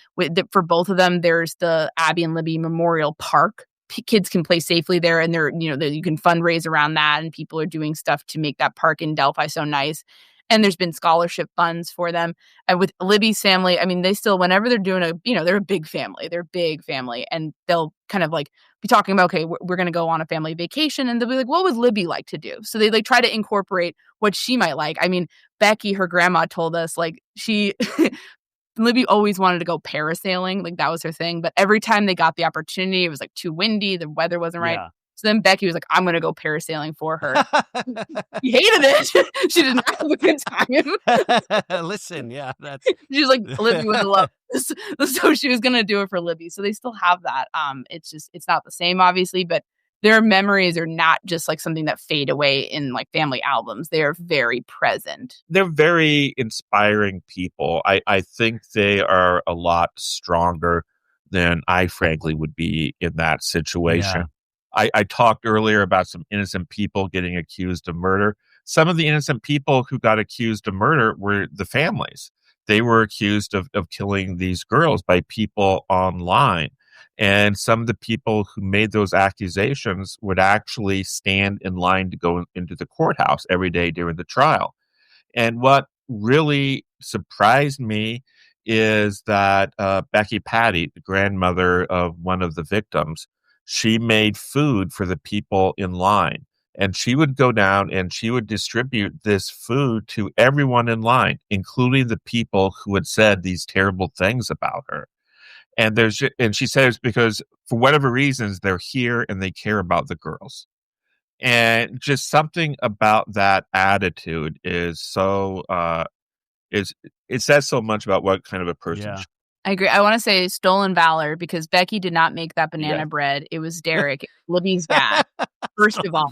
for both of them, there's the Abby and Libby Memorial Park. Kids can play safely there, and you can fundraise around that, and people are doing stuff to make that park in Delphi so nice. And there's been scholarship funds for them. And with Libby's family, I mean, they still, whenever they're doing they're a big family. They're a big family, and they'll kind of like be talking about, okay, we're going to go on a family vacation, and they'll be like, what would Libby like to do? So they like try to incorporate what she might like. I mean, Becky, her grandma, told us like she. Libby always wanted to go parasailing. Like that was her thing. But every time they got the opportunity, it was like too windy. The weather wasn't right. Yeah. So then Becky was like, I'm going to go parasailing for her. She hated it. She did not have a good time. Listen, yeah. She's like, Libby would love this. So she was going to do it for Libby. So they still have that. It's not the same, obviously, but their memories are not just like something that fade away in like family albums. They are very present. They're very inspiring people. I think they are a lot stronger than I frankly would be in that situation. Yeah. I talked earlier about some innocent people getting accused of murder. Some of the innocent people who got accused of murder were the families. They were accused of killing these girls by people online. And some of the people who made those accusations would actually stand in line to go into the courthouse every day during the trial. And what really surprised me is that Becky Patty, the grandmother of one of the victims, she made food for the people in line. And she would go down and she would distribute this food to everyone in line, including the people who had said these terrible things about her. And she says because for whatever reasons they're here and they care about the girls, and just something about that attitude is so it says so much about what kind of a person. Yeah. I agree. I want to say stolen valor because Becky did not make that banana bread. It was Derek, Libby's dad. First of all,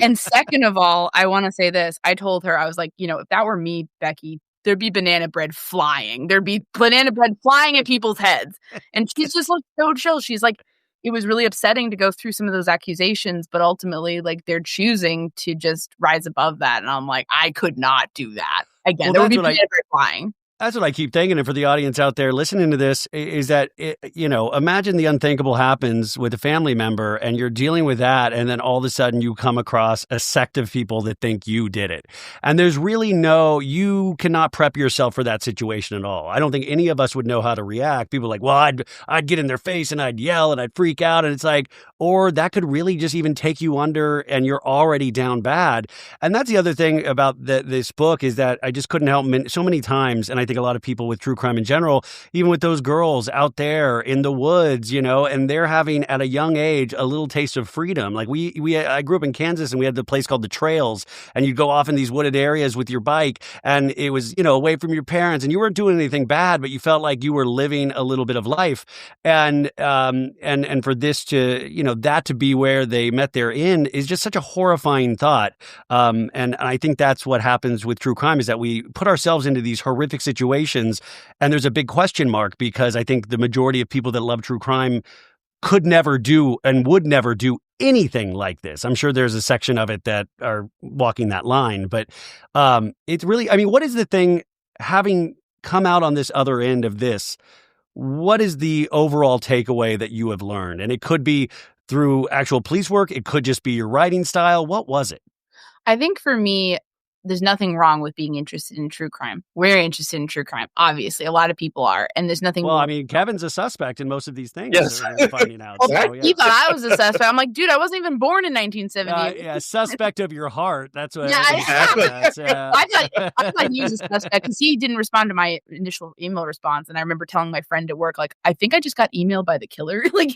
and second of all, I want to say this. I told her, I was like, if that were me, Becky, there'd be banana bread flying. There'd be banana bread flying at people's heads. And she's just looked so chill. She's like, it was really upsetting to go through some of those accusations, but ultimately, like, they're choosing to just rise above that. And I'm like, I could not do that. Again, there would be banana bread flying. That's what I keep thinking. And for the audience out there listening to this, is that, imagine the unthinkable happens with a family member and you're dealing with that. And then all of a sudden you come across a sect of people that think you did it. And there's really you cannot prep yourself for that situation at all. I don't think any of us would know how to react. People are like, well, I'd get in their face and I'd yell and I'd freak out. And it's like, or that could really just even take you under and you're already down bad. And that's the other thing about this book is that I just couldn't help so many times. And I think a lot of people with true crime in general, even with those girls out there in the woods, and they're having at a young age a little taste of freedom. Like I grew up in Kansas and we had the place called the Trails, and you'd go off in these wooded areas with your bike, and it was away from your parents, and you weren't doing anything bad, but you felt like you were living a little bit of life. And for this to that to be where they met their end is just such a horrifying thought. And I think that's what happens with true crime is that we put ourselves into these horrific situations, and there's a big question mark because I think the majority of people that love true crime could never do and would never do anything like this. I'm sure there's a section of it that are walking that line, but it's really, what is the thing, having come out on this other end of this, what is the overall takeaway that you have learned? And it could be through actual police work. It could just be your writing style. What was it? I think for me, there's nothing wrong with being interested in true crime. We're interested in true crime. Obviously, a lot of people are. And there's nothing wrong. Kevin's a suspect in most of these things. Yes. That we're finding out. He thought I was a suspect. I'm like, dude, I wasn't even born in 1970. Suspect of your heart. That's what. Yeah, exactly. I thought he was a suspect because he didn't respond to my initial email response. And I remember telling my friend at work, like, I think I just got emailed by the killer. Like,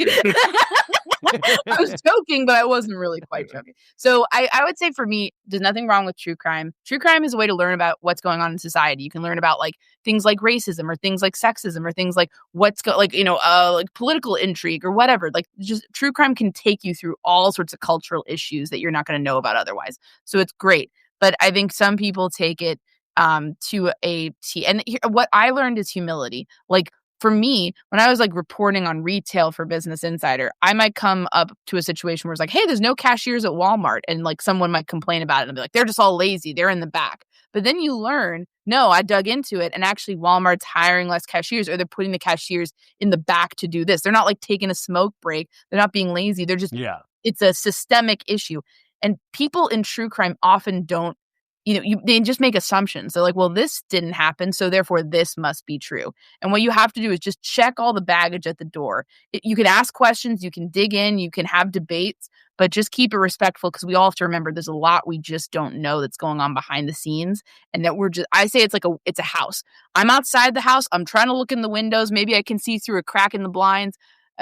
I was joking. joking, but I wasn't really quite joking. So I would say for me, there's nothing wrong with true crime. True crime is a way to learn about what's going on in society. You can learn about like things like racism or things like sexism or things like like political intrigue or whatever. Like just true crime can take you through all sorts of cultural issues that you're not going to know about otherwise. So it's great. But I think some people take it to a T. And what I learned is humility. Like for me, when I was like reporting on retail for Business Insider, I might come up to a situation where it's like, hey, there's no cashiers at Walmart. And like someone might complain about it and be like, they're just all lazy. They're in the back. But then you learn, no, I dug into it. And actually Walmart's hiring less cashiers, or they're putting the cashiers in the back to do this. They're not like taking a smoke break. They're not being lazy. They're just, it's a systemic issue. And people in true crime often don't, they just make assumptions. They're like, well, this didn't happen, so therefore this must be true. And what you have to do is just check all the baggage at the door. You can ask questions, you can dig in, you can have debates, but just keep it respectful, because we all have to remember there's a lot we just don't know that's going on behind the scenes. And that I say it's a house. I'm outside the house. I'm trying to look in the windows. Maybe I can see through a crack in the blinds.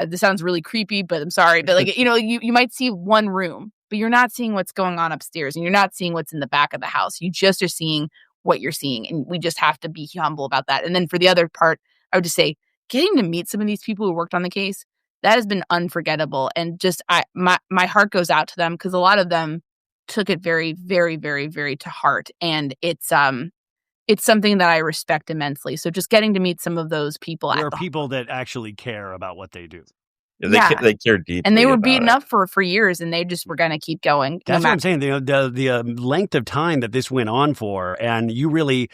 This sounds really creepy, but I'm sorry. But like, you might see one room, but you're not seeing what's going on upstairs, and you're not seeing what's in the back of the house. You just are seeing what you're seeing. And we just have to be humble about that. And then for the other part, I would just say getting to meet some of these people who worked on the case, that has been unforgettable. And just my heart goes out to them, because a lot of them took it very, very, very, very to heart. And it's something that I respect immensely. So just getting to meet some of those people. There are people that actually care about what they do. They care deeply. And they were beaten up for years, and they just were going to keep going. That's what I'm saying. The length of time that this went on for, and you really,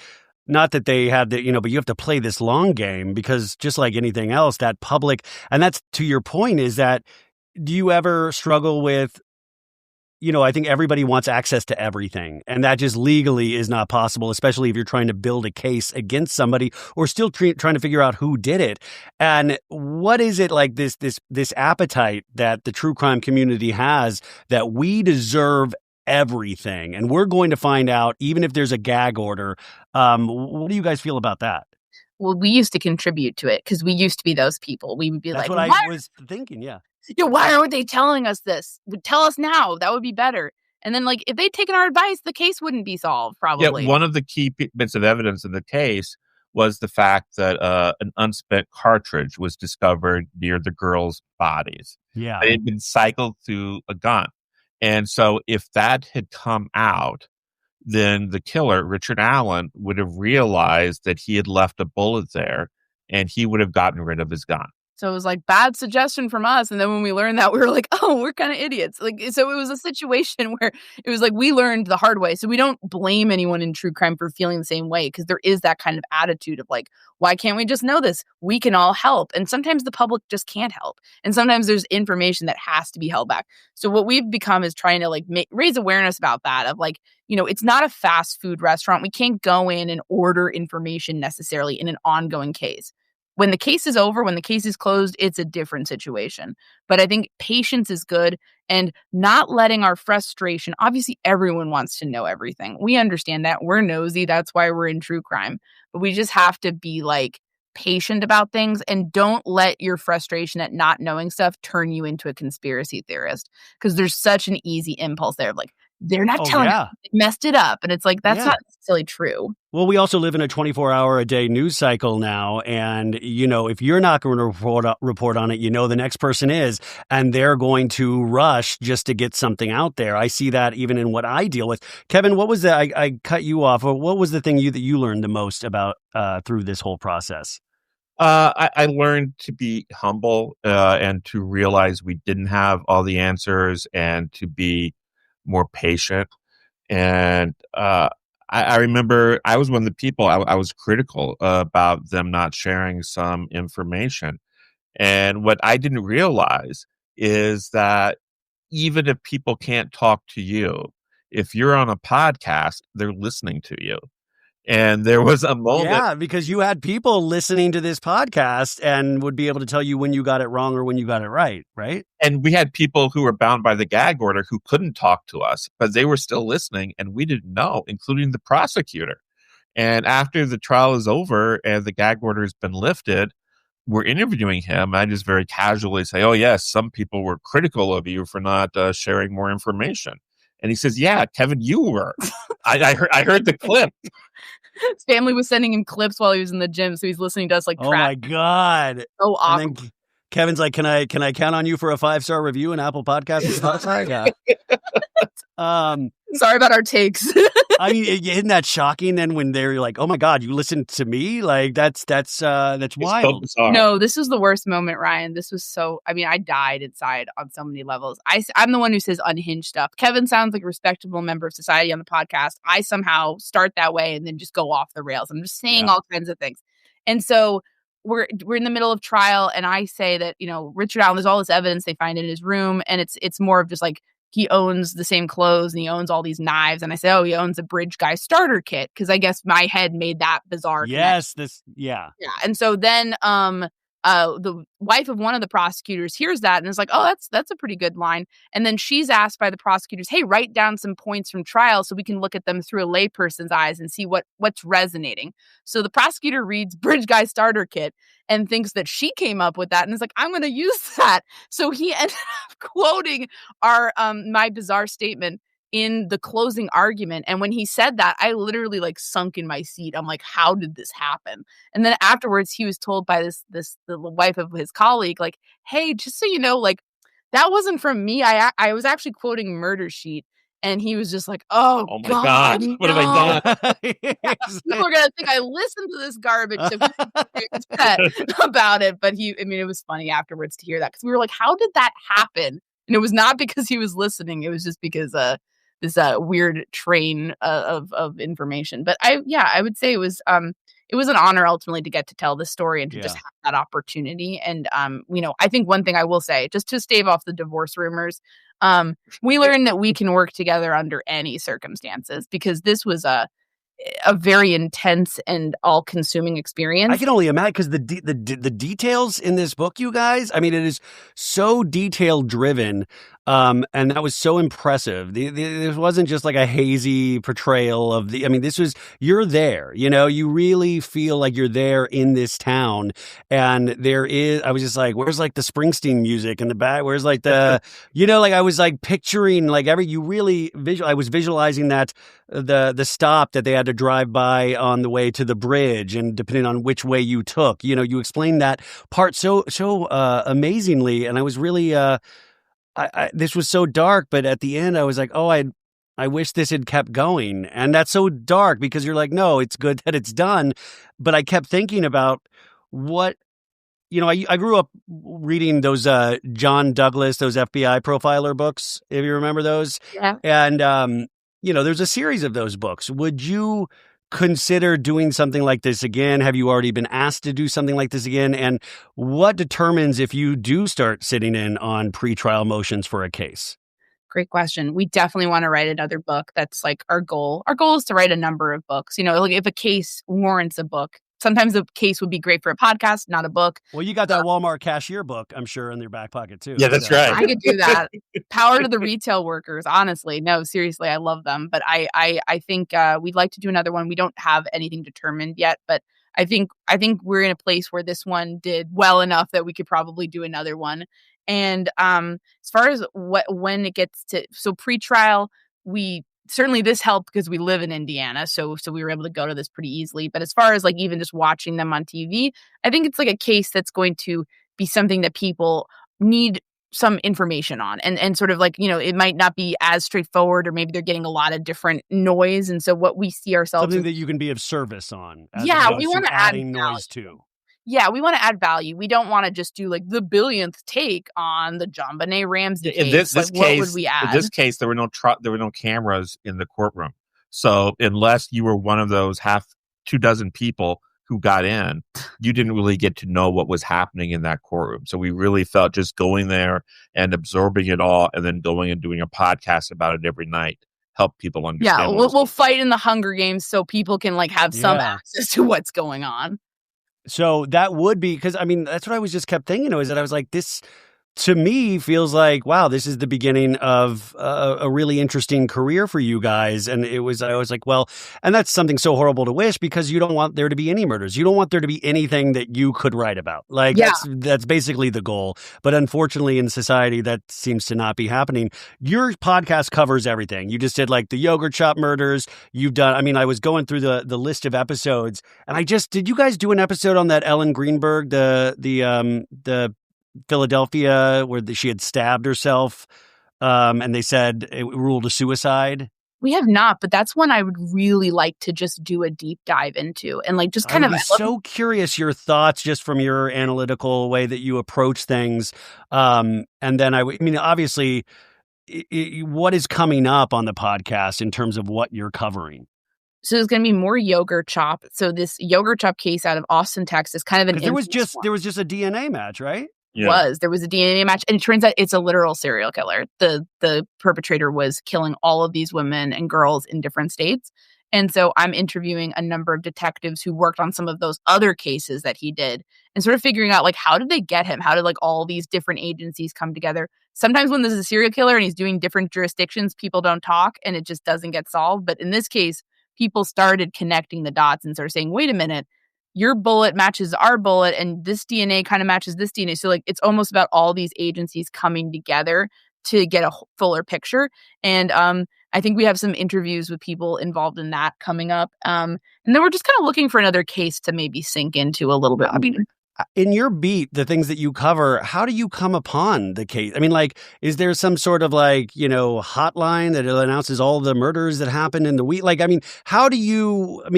not that they had but you have to play this long game, because just like anything else, that public, and that's to your point, is that, do you ever struggle with, I think everybody wants access to everything, and that just legally is not possible, especially if you're trying to build a case against somebody or still trying to figure out who did it. And what is it like this appetite that the true crime community has, that we deserve everything, and we're going to find out even if there's a gag order? What do you guys feel about that? Well, we used to contribute to it, because we used to be those people. We would be That's like, what I was thinking, yeah. Why aren't they telling us this? Tell us now. That would be better. And then, like, if they'd taken our advice, the case wouldn't be solved, probably. Yeah, one of the key bits of evidence in the case was the fact that an unspent cartridge was discovered near the girls' bodies. Yeah. It had been cycled through a gun. And so if that had come out, then the killer, Richard Allen, would have realized that he had left a bullet there, and he would have gotten rid of his gun. So it was like, bad suggestion from us. And then when we learned that, we were like, oh, we're kind of idiots. Like, so it was a situation where it was like, we learned the hard way. So we don't blame anyone in true crime for feeling the same way, because there is that kind of attitude of like, why can't we just know this? We can all help. And sometimes the public just can't help. And sometimes there's information that has to be held back. So what we've become is trying to like raise awareness about that, of like, it's not a fast food restaurant. We can't go in and order information necessarily in an ongoing case. When the case is over, when the case is closed, it's a different situation. But I think patience is good, and not letting our frustration. Obviously, everyone wants to know everything. We understand that. We're nosy. That's why we're in true crime. But we just have to be like patient about things, and don't let your frustration at not knowing stuff turn you into a conspiracy theorist, because there's such an easy impulse there of like, they're not telling us, they messed it up. And it's like, that's not necessarily true. Well, we also live in a 24-hour-a-day news cycle now. And, if you're not going to report on it, the next person is, and they're going to rush just to get something out there. I see that even in what I deal with. Kevin, what was I cut you off. What was the thing that you learned the most about through this whole process? I learned to be humble and to realize we didn't have all the answers, and to be more patient. And I remember I was one of the people, I was critical about them not sharing some information. And what I didn't realize is that even if people can't talk to you, if you're on a podcast, they're listening to you. And there was a moment. Yeah, because you had people listening to this podcast and would be able to tell you when you got it wrong or when you got it right, right? And we had people who were bound by the gag order who couldn't talk to us, but they were still listening, and we didn't know, including the prosecutor. And after the trial is over and the gag order has been lifted, we're interviewing him, I just very casually say, "Oh yes, some people were critical of you for not sharing more information." And he says, "Yeah, Kevin, you were." I heard the clip. His family was sending him clips while he was in the gym, so he's listening to us like. Oh my God! So awkward. And then Kevin's like, "Can I count on you for a 5-star review in Apple Podcasts and Spotify?" Yeah. Sorry about our takes. I mean, isn't that shocking? Then when they're like, "Oh my God, you listened to me!" Like that's wild. No, this was the worst moment, Ryan. This was so. I mean, I died inside on so many levels. I'm the one who says unhinged stuff. Kevin sounds like a respectable member of society on the podcast. I somehow start that way and then just go off the rails. I'm just saying all kinds of things, and so we're in the middle of trial, and I say that Richard Allen. There's all this evidence they find in his room, and it's more of just like. He owns the same clothes and he owns all these knives. And I say, oh, he owns a Bridge Guy starter kit. Cause I guess my head made that bizarre. Yes. Connection. Yeah. And so then, the wife of one of the prosecutors hears that and is like, oh, that's a pretty good line. And then she's asked by the prosecutors, hey, write down some points from trial so we can look at them through a layperson's eyes and see what's resonating. So the prosecutor reads Bridge Guy starter kit and thinks that she came up with that and is like, I'm going to use that. So he ended up quoting our my bizarre statement in the closing argument. And when he said that, I literally like sunk in my seat. I'm like, how did this happen? And then afterwards he was told by the wife of his colleague, like, hey, just so you know, like that wasn't from me. I was actually quoting Murder Sheet. And he was just like, oh my God, what have I done? People are going to think I listened to this garbage about it. But it was funny afterwards to hear that because we were like, how did that happen? And it was not because he was listening. It was just because this weird train of information. But I would say it was an honor ultimately to get to tell this story and to just have that opportunity. And I think one thing I will say, just to stave off the divorce rumors, we learned that we can work together under any circumstances because this was a very intense and all-consuming experience. I can only imagine because the details in this book, you guys. I mean, it is so detail-driven, and that was so impressive. This wasn't just like a hazy portrayal of the. I mean, this was you're there. You really feel like you're there in this town, and there is. I was just like, where's like the Springsteen music in the back? Where's like the, like I was like picturing like you really I was visualizing that the stop that they had to drive by on the way to the bridge, and depending on which way you took, you explained that part so amazingly, and I was really this was so dark, but at the end I was like, oh, I wish this had kept going, and that's so dark because you're like, no, it's good that it's done, but I kept thinking about what. I grew up reading those John Douglas, those FBI profiler books, if you remember those. Yeah. And there's a series of those books. Would you consider doing something like this again? Have you already been asked to do something like this again? And what determines if you do start sitting in on pretrial motions for a case? Great question. We definitely want to write another book. That's like our goal. Our goal is to write a number of books. Like if a case warrants a book, sometimes the case would be great for a podcast, not a book. Well, you got that Walmart cashier book, I'm sure, in your back pocket too. Yeah, that's right. I could do that. Power to the retail workers. Honestly, no, seriously, I love them. But I think we'd like to do another one. We don't have anything determined yet, but I think we're in a place where this one did well enough that we could probably do another one. And as far as when it gets to pretrial, we. Certainly this helped because we live in Indiana. So we were able to go to this pretty easily. But as far as like even just watching them on TV, I think it's like a case that's going to be something that people need some information on. And sort of like, it might not be as straightforward, or maybe they're getting a lot of different noise. And so what we see ourselves. Something that you can be of service on. Yeah, we want to add noise too. Yeah, we want to add value. We don't want to just do like the billionth take on the JonBenet Ramsey case. In this case, what would we add? In this case, there were no cameras in the courtroom. So unless you were one of those 24 people who got in, you didn't really get to know what was happening in that courtroom. So we really felt just going there and absorbing it all, and then going and doing a podcast about it every night help people understand. Yeah, we'll fight in the Hunger Games so people can like have some access to what's going on. So that would be, because I mean, that's what I was just kept thinking, is that I was like, this to me feels like, wow, this is the beginning of a really interesting career for you guys. And I was like, well, and that's something so horrible to wish, because you don't want there to be any murders. You don't want there to be anything that you could write about. Like, Yeah. that's basically the goal. But unfortunately, in society, that seems to not be happening. Your podcast covers everything. You just did like the yogurt shop murders. You've done, I mean, I was going through the list of episodes, and did you guys do an episode on that Ellen Greenberg, the Philadelphia, where she had stabbed herself, and they said it ruled a suicide? We have not, but that's one I would really like to just do a deep dive into, and like just kind I of. would be so curious your thoughts just from your analytical way that you approach things. And then I mean, obviously, what is coming up on the podcast in terms of what you're covering? So there's going to be more yogurt chop. So this yogurt chop case out of Austin, Texas, kind of an there was just a DNA match, right? Yeah. There was a DNA match, and it turns out it's a literal serial killer. The perpetrator was killing all of these women and girls in different states. And so I'm interviewing a number of detectives who worked on some of those other cases that he did, and sort of figuring out, like, how did they get him? How did like all these different agencies come together? Sometimes when there's a serial killer and he's doing different jurisdictions, people don't talk and it just doesn't get solved. But in this case, people started connecting the dots and sort of saying, wait a minute, your bullet matches our bullet, and this DNA kind of matches this DNA. So like, it's almost about all these agencies coming together to get a fuller picture. And I think we have some interviews with people involved in that coming up. And then we're just kind of looking for another case to maybe sink into a little bit. I mean, in your beat, the things that you cover, how do you come upon the case? I mean, like, is there some sort of like, hotline that announces all the murders that happened in the week? Like, I mean,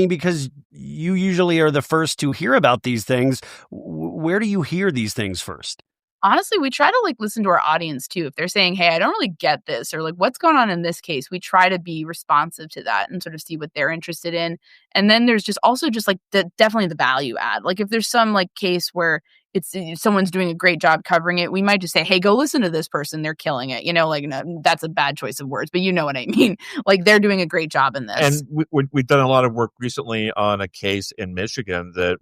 because you usually are the first to hear about these things. Where do you hear these things first? Honestly, we try to like listen to our audience too. If they're saying, hey, I don't really get this, or like, what's going on in this case, we try to be responsive to that and sort of see what they're interested in. And then there's just also just like definitely the value add. Like if there's some like case where it's someone's doing a great job covering it, we might just say, hey, go listen to this person. They're killing it. Like, no, that's a bad choice of words, but you know what I mean? Like they're doing a great job in this. And we've done a lot of work recently on a case in Michigan that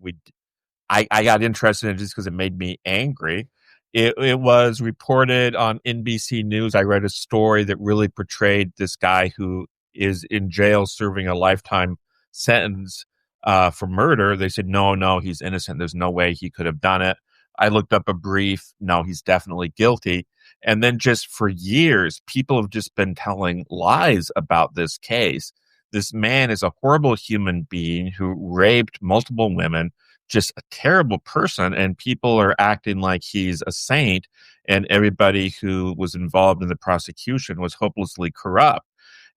I got interested in just because it made me angry. It was reported on NBC News. I read a story that really portrayed this guy who is in jail serving a lifetime sentence for murder. They said, no, he's innocent. There's no way he could have done it. I looked up a brief. No, he's definitely guilty. And then just for years, people have just been telling lies about this case. This man is a horrible human being who raped multiple women, just a terrible person, and people are acting like he's a saint, and everybody who was involved in the prosecution was hopelessly corrupt.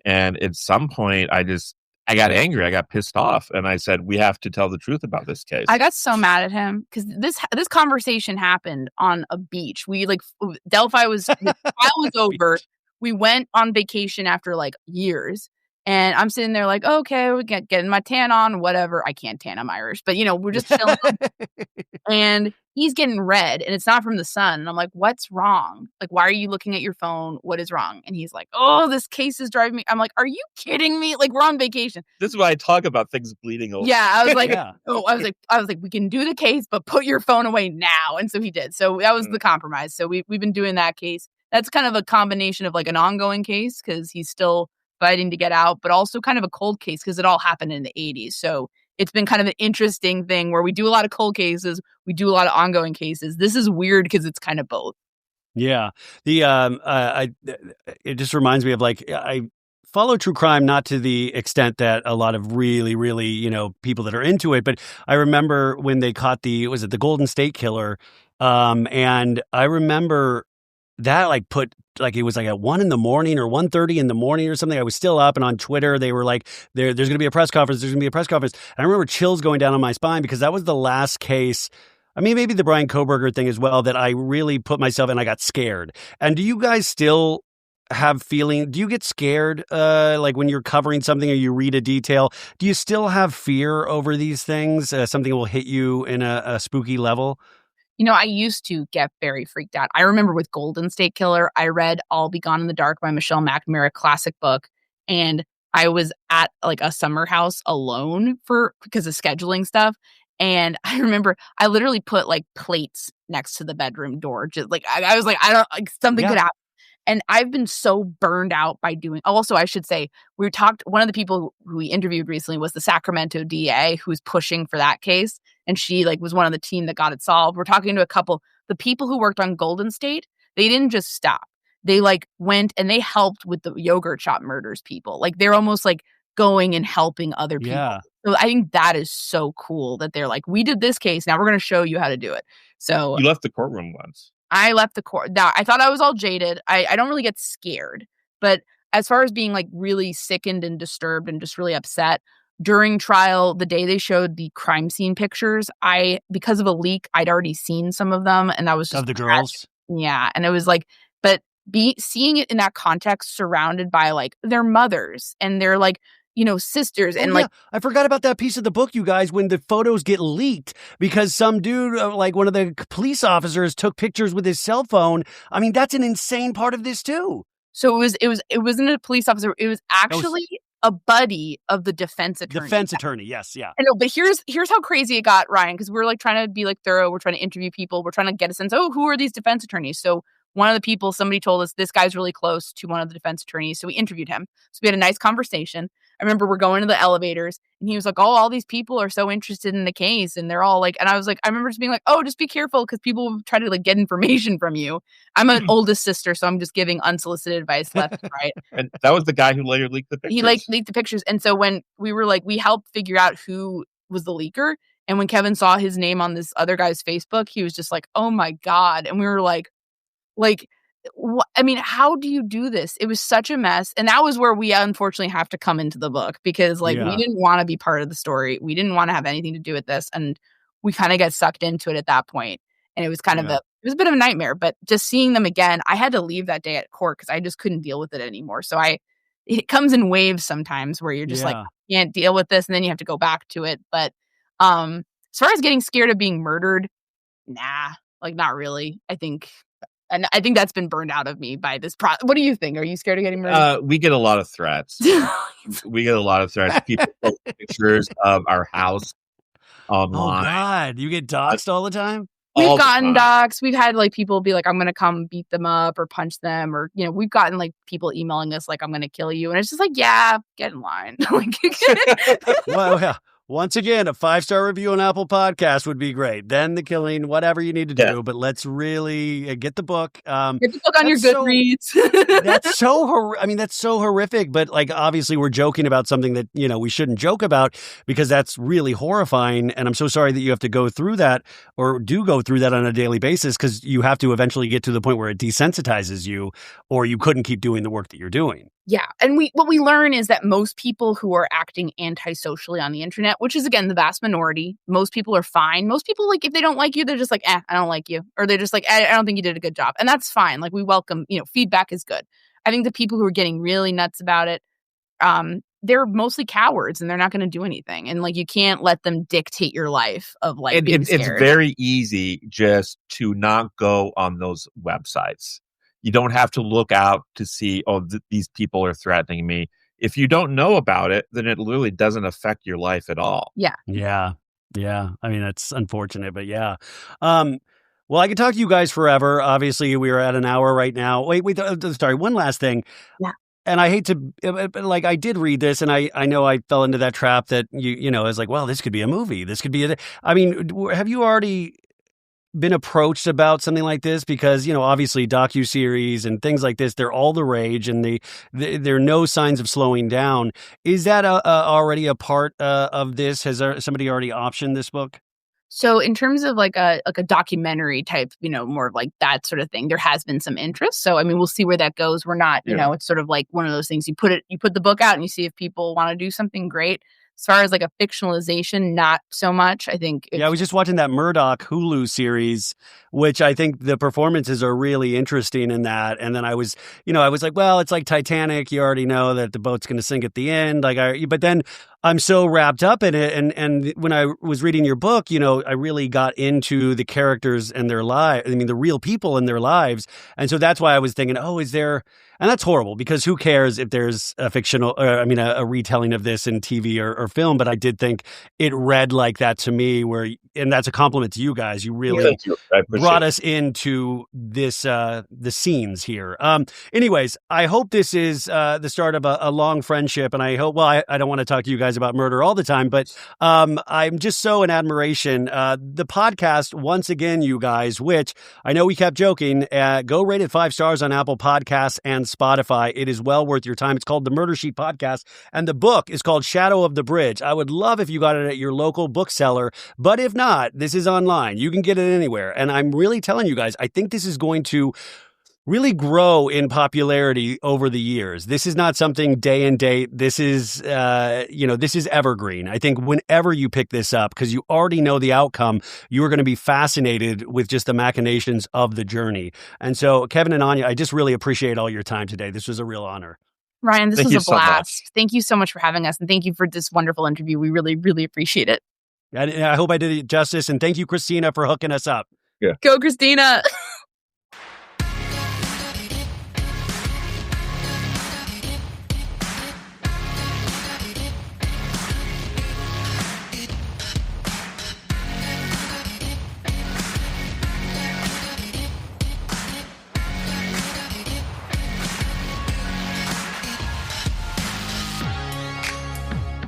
And at some point, I got angry. I got pissed off, and I said, we have to tell the truth about this case. I got so mad at him because this conversation happened on a beach. We like Delphi was the trial was over. We went on vacation after like years. And I'm sitting there like, okay, we getting my tan on, whatever. I can't tan, I'm Irish. But, we're just chilling. And he's getting red, and it's not from the sun. And I'm like, what's wrong? Like, why are you looking at your phone? What is wrong? And he's like, oh, this case is driving me. I'm like, are you kidding me? Like, we're on vacation. This is why I talk about things bleeding over. Yeah, I was like, I was like, we can do the case, but put your phone away now. And so he did. So that was the compromise. So we've been doing that case. That's kind of a combination of like an ongoing case because he's still fighting to get out, but also kind of a cold case because it all happened in the 80s. So it's been kind of an interesting thing where we do a lot of cold cases, we do a lot of ongoing cases. This is weird because it's kind of both. Yeah. It just reminds me of like, I follow true crime, not to the extent that a lot of really, really, people that are into it. But I remember when they caught the Golden State Killer. And I remember that it was like at 1 a.m. or 1:30 in the morning or something. I was still up, and on Twitter they were like, there's going to be a press conference. There's going to be a press conference. And I remember chills going down on my spine because that was the last case. I mean, maybe the Brian Kohberger thing as well, that I really put myself in. I got scared. And do you guys still have feeling? Do you get scared like when you're covering something or you read a detail? Do you still have fear over these things? Something will hit you in a spooky level? I used to get very freaked out. I remember with Golden State Killer, I read All Be Gone in the Dark by Michelle McNamara, a classic book. And I was at like a summer house alone because of scheduling stuff. And I remember I literally put like plates next to the bedroom door. Just like, I was like, I don't, like something could happen. And I've been so burned out by doing, also, I should say, one of the people who we interviewed recently was the Sacramento DA who's pushing for that case. And she like was one of the team that got it solved. We're talking to a couple, the people who worked on Golden State, they didn't just stop. They like went and they helped with the yogurt shop murders people. Like they're almost like going and helping other people. Yeah. So I think that is so cool that they're like, we did this case. Now we're going to show you how to do it. So You left the courtroom once. I left the court. Now, I thought I was all jaded. I don't really get scared. But as far as being like really sickened and disturbed and just really upset, during trial, the day they showed the crime scene pictures, because of a leak, I'd already seen some of them. And that was just Of the girls? Yeah. And it was like, but seeing it in that context, surrounded by like their mothers and their like, sisters and like, I forgot about that piece of the book, you guys, when the photos get leaked because some dude, like one of the police officers, took pictures with his cell phone. I mean, that's an insane part of this too. So it wasn't a police officer. It was actually a buddy of the defense attorney. Defense attorney, yes, yeah. I know, but here's how crazy it got, Ryan, because we're like trying to be like thorough. We're trying to interview people. We're trying to get a sense, who are these defense attorneys? So one of the people, somebody told us this guy's really close to one of the defense attorneys. So we interviewed him. So we had a nice conversation. I remember we're going to the elevators and he was like, all these people are so interested in the case. And they're all like, and I was like, I remember just being like, just be careful because people will try to like get information from you. I'm an oldest sister, so I'm just giving unsolicited advice left and right. And that was the guy who later leaked the pictures. He leaked the pictures. And so when we were like, we helped figure out who was the leaker. And when Kevin saw his name on this other guy's Facebook, he was just like, oh my God. And we were like, I mean, how do you do this? It was such a mess. And that was where we unfortunately have to come into the book because we didn't want to be part of the story. We didn't want to have anything to do with this. And we kind of got sucked into it at that point. And it was kind of it was a bit of a nightmare, but just seeing them again, I had to leave that day at court because I just couldn't deal with it anymore. So it comes in waves sometimes where you're just like, can't deal with this. And then you have to go back to it. But as far as getting scared of being murdered, not really. And I think that's been burned out of me by this What do you think? Are you scared of getting murdered? We get a lot of threats. People post pictures of our house online. Oh, God. You get doxxed all the time? We've gotten doxxed. We've had like people be like, I'm going to come beat them up or punch them. Or, we've gotten like people emailing us like, I'm going to kill you. And it's just like, yeah, get in line. Well, yeah. Once again, a 5-star review on Apple Podcast would be great. Then the killing, whatever you need to do. But let's really get the book. Get the book on your Goodreads. That's so horrific. But like, obviously, we're joking about something that, we shouldn't joke about because that's really horrifying. And I'm so sorry that you have to go through that or do go through that on a daily basis because you have to eventually get to the point where it desensitizes you or you couldn't keep doing the work that you're doing. Yeah. And what we learn is that most people who are acting antisocially on the internet, which is, again, the vast minority, most people are fine. Most people, like, if they don't like you, they're just like, I don't like you. Or they're just like, I don't think you did a good job. And that's fine. Like, we welcome, feedback is good. I think the people who are getting really nuts about it, they're mostly cowards and they're not going to do anything. And like, you can't let them dictate your life of like being scared. It's very easy just to not go on those websites. You don't have to look out to see, these people are threatening me. If you don't know about it, then it literally doesn't affect your life at all. Yeah. Yeah. Yeah. I mean, that's unfortunate, but yeah. Well, I could talk to you guys forever. Obviously, we are at an hour right now. Wait, sorry. One last thing. Yeah. And I hate to, like, I did read this and I know I fell into that trap that, I was like, well, this could be a movie. This could be I mean, have you already been approached about something like this? Because, obviously docuseries and things like this, they're all the rage and there are no signs of slowing down. Is that already a part of this? Has somebody already optioned this book? So in terms of like a documentary type, more of like that sort of thing, there has been some interest. So, I mean, we'll see where that goes. We're not, it's sort of like one of those things you put the book out and you see if people want to do something great. As far as like a fictionalization, not so much. I think. I was just watching that Murdoch Hulu series, which I think the performances are really interesting in that. And then I was like, well, it's like Titanic. You already know that the boat's going to sink at the end. But then I'm so wrapped up in it. And when I was reading your book, I really got into the characters and their lives. I mean, the real people in their lives. And so that's why I was thinking, is there, and that's horrible because who cares if there's a fictional, a retelling of this in TV or film. But I did think it read like that to me and that's a compliment to you guys. You really brought us into this, the scenes here. Anyways, I hope this is the start of a long friendship. And I hope, I don't want to talk to you guys about murder all the time, but I'm just so in admiration. The podcast, once again, you guys, which I know we kept joking, go rate it 5 stars on Apple Podcasts and Spotify. It is well worth your time. It's called the Murder Sheet Podcast, and the book is called Shadow of the Bridge. I would love if you got it at your local bookseller, but if not, this is online. You can get it anywhere. And I'm really telling you guys, I think this is going to really grow in popularity over the years. This is not something day and date. This is, this is evergreen. I think whenever you pick this up, because you already know the outcome, you are going to be fascinated with just the machinations of the journey. And so, Kevin and Áine, I just really appreciate all your time today. This was a real honor. Ryan, this was a blast. Thank you so much for having us. And thank you for this wonderful interview. We really, really appreciate it. I hope I did it justice. And thank you, Christina, for hooking us up. Yeah. Go, Christina.